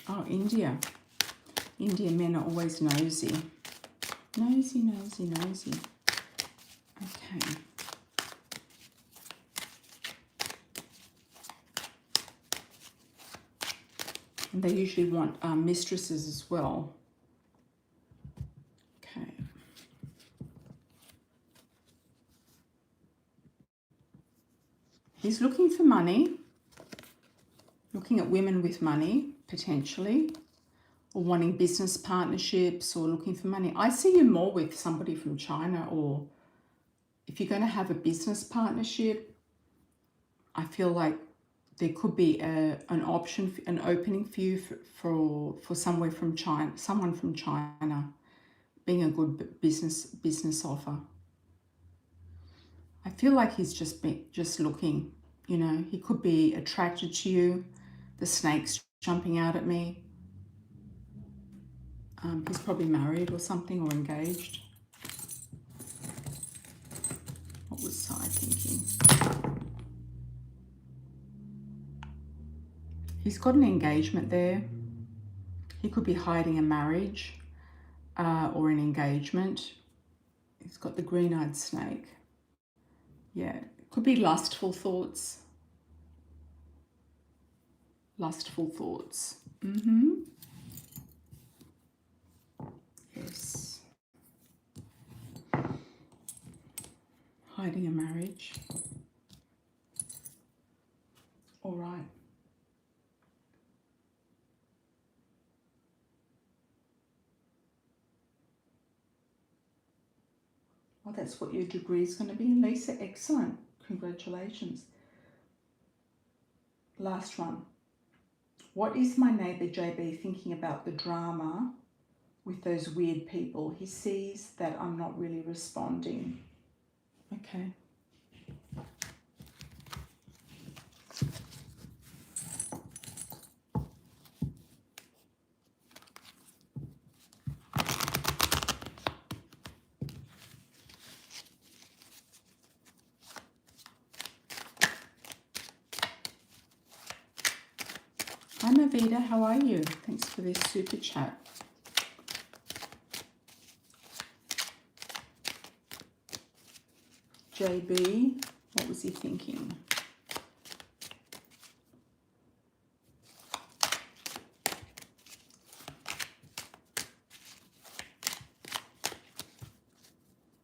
Oh, India. Indian men are always nosy. Nosy, nosy, nosy. Okay. And they usually want mistresses as well. Okay. He's looking for money. Looking at women with money, potentially. Or wanting business partnerships or looking for money. I see you more with somebody from China, or if you're going to have a business partnership, I feel like there could be an option, an opening for you for somewhere from China, someone from China, being a good business offer. I feel like he's just looking, you know, he could be attracted to you. The snake's jumping out at me. He's probably married or something, or engaged. What was Sai thinking? He's got an engagement there. He could be hiding a marriage or an engagement. He's got the green-eyed snake. Yeah, it could be lustful thoughts. Lustful thoughts. Yes. Hiding a marriage. All right. Well, that's what your degree is going to be, Lisa. Excellent. Congratulations. Last one. What is my neighbour JB thinking about the drama with those weird people? He sees that I'm not really responding. Okay. Hi Mavita, how are you? Thanks for this super chat. JB, what was he thinking?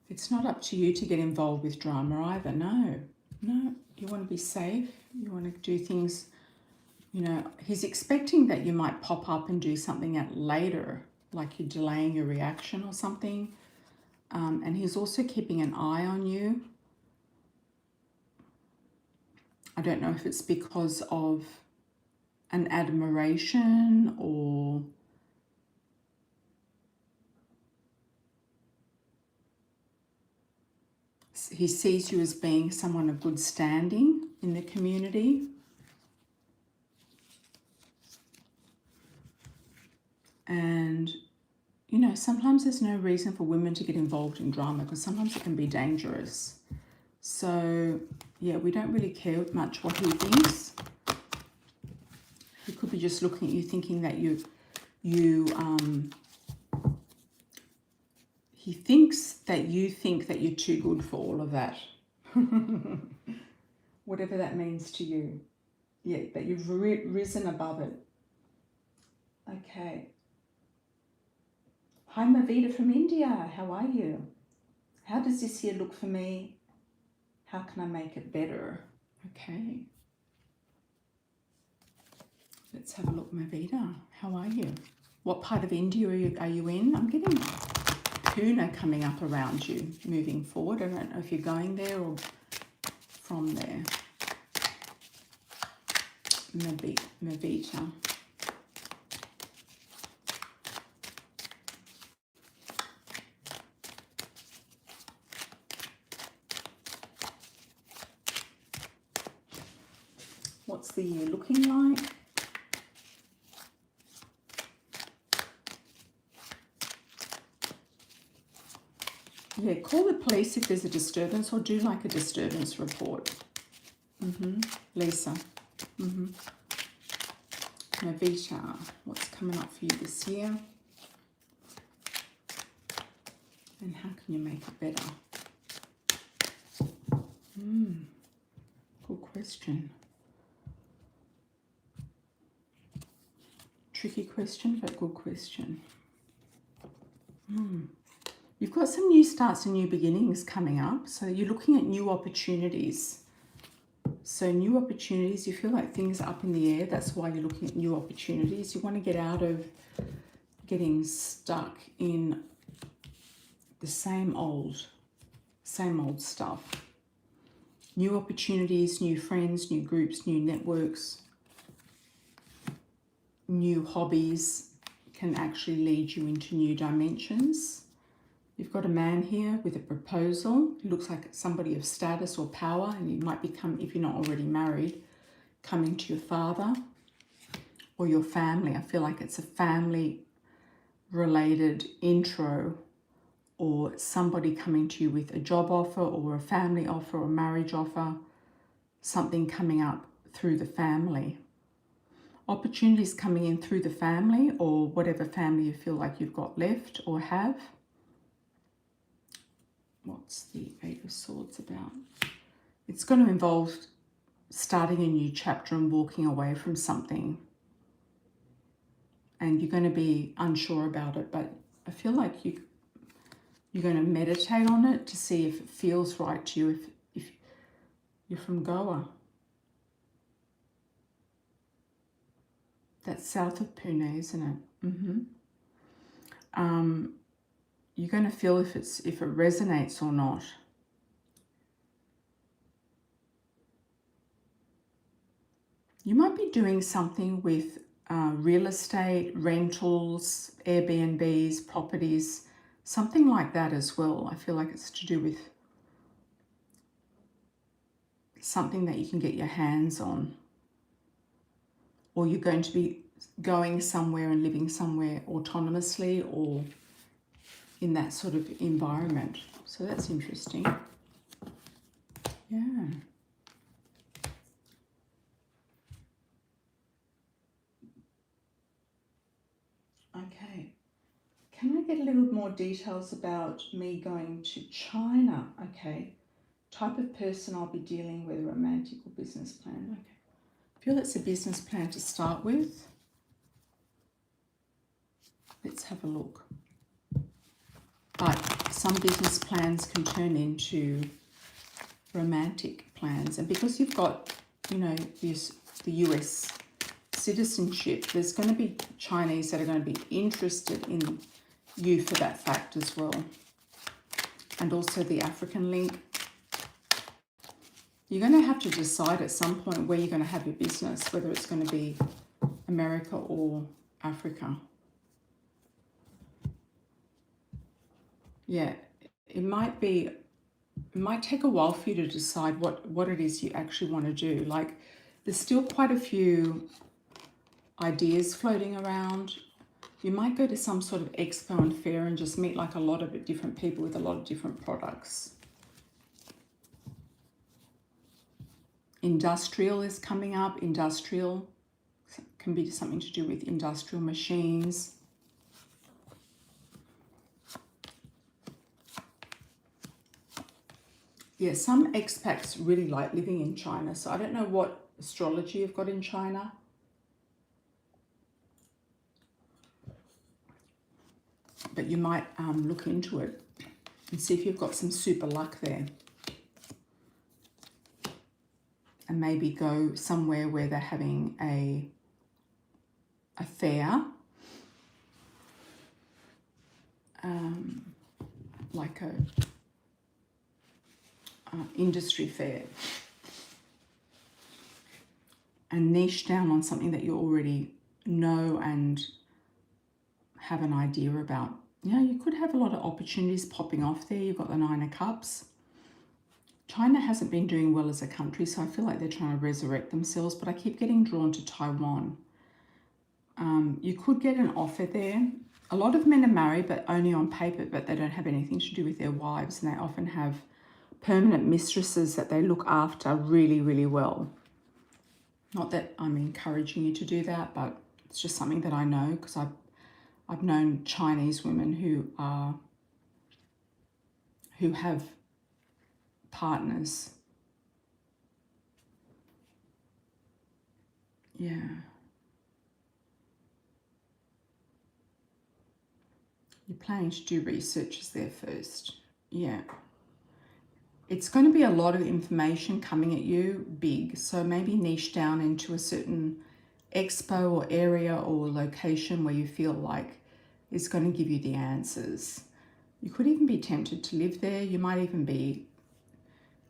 It's not up to you to get involved with drama either, no. No, you want to be safe. You want to do things, you know, he's expecting that you might pop up and do something at later, like you're delaying your reaction or something. And he's also keeping an eye on you. I don't know if it's because of an admiration or he sees you as being someone of good standing in the community. And, you know, sometimes there's no reason for women to get involved in drama because sometimes it can be dangerous. So, yeah, we don't really care much what he thinks. He could be just looking at you thinking that he thinks that you think that you're too good for all of that. Whatever that means to you. Yeah, that you've risen above it. Okay. Hi, Mavita from India. How are you? How does this year look for me? How can I make it better? Okay. Let's have a look, Mavita. How are you? What part of India are you in? I'm getting Pune coming up around you, moving forward. I don't know if you're going there or from there. Mavita. What's the year looking like? Yeah, call the police if there's a disturbance or do like a disturbance report. Lisa. Mavita, what's coming up for you this year? And how can you make it better? Good question. Tricky question, but good question. You've got some new starts and new beginnings coming up. So you're looking at new opportunities. So new opportunities, you feel like things are up in the air. That's why you're looking at new opportunities. You want to get out of getting stuck in the same old stuff. New opportunities, new friends, new groups, new networks, new hobbies can actually lead you into new dimensions. You've got a man here with a proposal. He looks like somebody of status or power, and he might become, if you're not already married, coming to your father or your family. I feel like it's a family-related intro, or somebody coming to you with a job offer or a family offer or marriage offer, something coming up through the family. Opportunities coming in through the family or whatever family you feel like you've got left or have. What's the Eight of Swords about? It's going to involve starting a new chapter and walking away from something. And you're going to be unsure about it, but I feel like you're going to meditate on it to see if it feels right to you, if you're from Goa. That's south of Pune, isn't it? You're going to feel if it resonates or not. You might be doing something with real estate, rentals, Airbnbs, properties, something like that as well. I feel like it's to do with something that you can get your hands on. Or you're going to be going somewhere and living somewhere autonomously or in that sort of environment. So that's interesting. Yeah. Okay. Can I get a little more details about me going to China? Okay. Type of person I'll be dealing with, romantic or business plan. Okay. I feel it's a business plan to start with. Let's have a look. But some business plans can turn into romantic plans. And because you've got, you know, the US citizenship, there's going to be Chinese that are going to be interested in you for that fact as well. And also the African link. You're going to have to decide at some point where you're going to have your business, whether it's going to be America or Africa. Yeah, it might take a while for you to decide what it is you actually want to do. Like, there's still quite a few ideas floating around. You might go to some sort of expo and fair and just meet like a lot of different people with a lot of different products. Industrial is coming up. Industrial can be something to do with industrial machines. Yeah, some expats really like living in China. So I don't know what astrology you've got in China. But you might look into it and see if you've got some super luck there. And maybe go somewhere where they're having a fair. Like a industry fair. And niche down on something that you already know and have an idea about. You know, you could have a lot of opportunities popping off there. You've got the Nine of Cups. China hasn't been doing well as a country, so I feel like they're trying to resurrect themselves, but I keep getting drawn to Taiwan. You could get an offer there. A lot of men are married, but only on paper, but they don't have anything to do with their wives, and they often have permanent mistresses that they look after really, really well. Not that I'm encouraging you to do that, but it's just something that I know because I've known Chinese women who have partners. Yeah. You're planning to do researches there first. Yeah. It's going to be a lot of information coming at you, big. So maybe niche down into a certain expo or area or location where you feel like it's going to give you the answers. You could even be tempted to live there. You might even be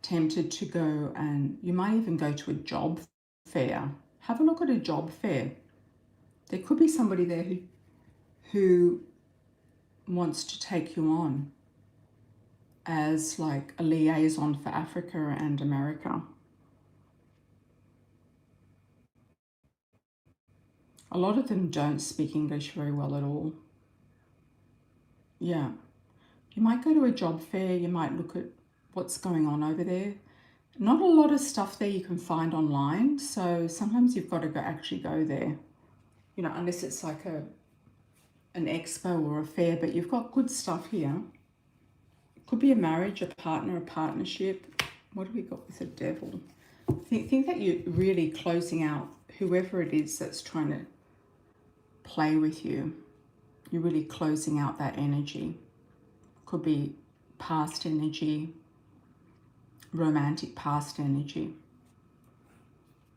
tempted to go, and you might even go to a job fair. Have a look at a job fair. There could be somebody there who wants to take you on as like a liaison for Africa and America. A lot of them don't speak English very well at all. Yeah. You might go to a job fair. You might look at what's going on over there. Not a lot of stuff there you can find online. So sometimes you've got to actually go there. You know, unless it's like an expo or a fair, but you've got good stuff here. It could be a marriage, a partner, a partnership. What do we got with the devil? Think that you're really closing out whoever it is that's trying to play with you. You're really closing out that energy. Could be past energy, romantic past energy.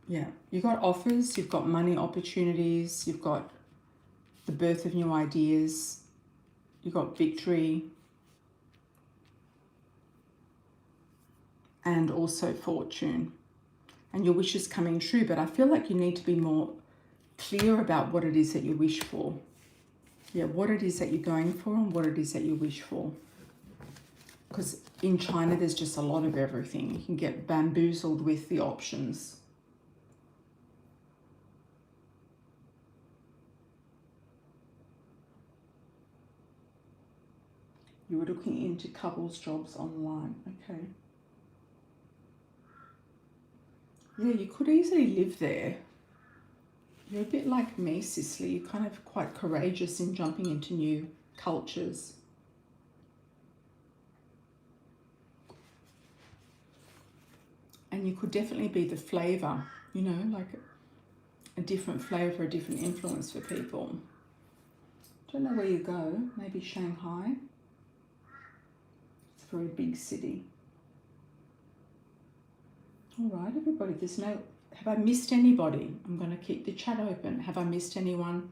Yeah, you've got offers, you've got money opportunities, you've got the birth of new ideas, you've got victory, and also fortune. And your wish is coming true, but I feel like you need to be more clear about what it is that you wish for. Yeah, what it is that you're going for and what it is that you wish for. Because in China, there's just a lot of everything. You can get bamboozled with the options. You were looking into couples jobs online. Okay. Yeah, you could easily live there. You're a bit like me, Cicely. You're kind of quite courageous in jumping into new cultures. And you could definitely be the flavour, you know, like a different flavour, a different influence for people. Don't know where you go. Maybe Shanghai. It's a very big city. All right, everybody. There's no... Have I missed anybody? I'm going to keep the chat open. Have I missed anyone?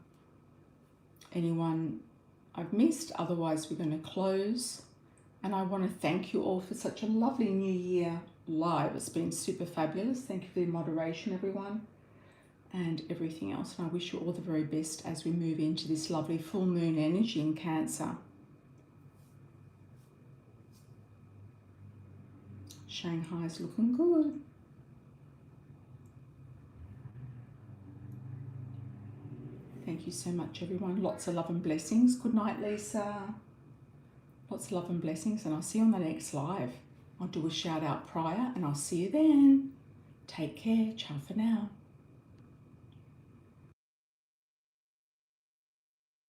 Anyone I've missed? Otherwise, we're going to close. And I want to thank you all for such a lovely New Year live. It's been super fabulous. Thank you for your moderation, everyone, and everything else. And I wish you all the very best as we move into this lovely full moon energy in Cancer. Shanghai's looking good. Thank you so much, everyone. Lots of love and blessings. Good night, Lisa. Lots of love and blessings, and I'll see you on the next live. I'll do a shout out prior, and I'll see you then. Take care. Ciao for now.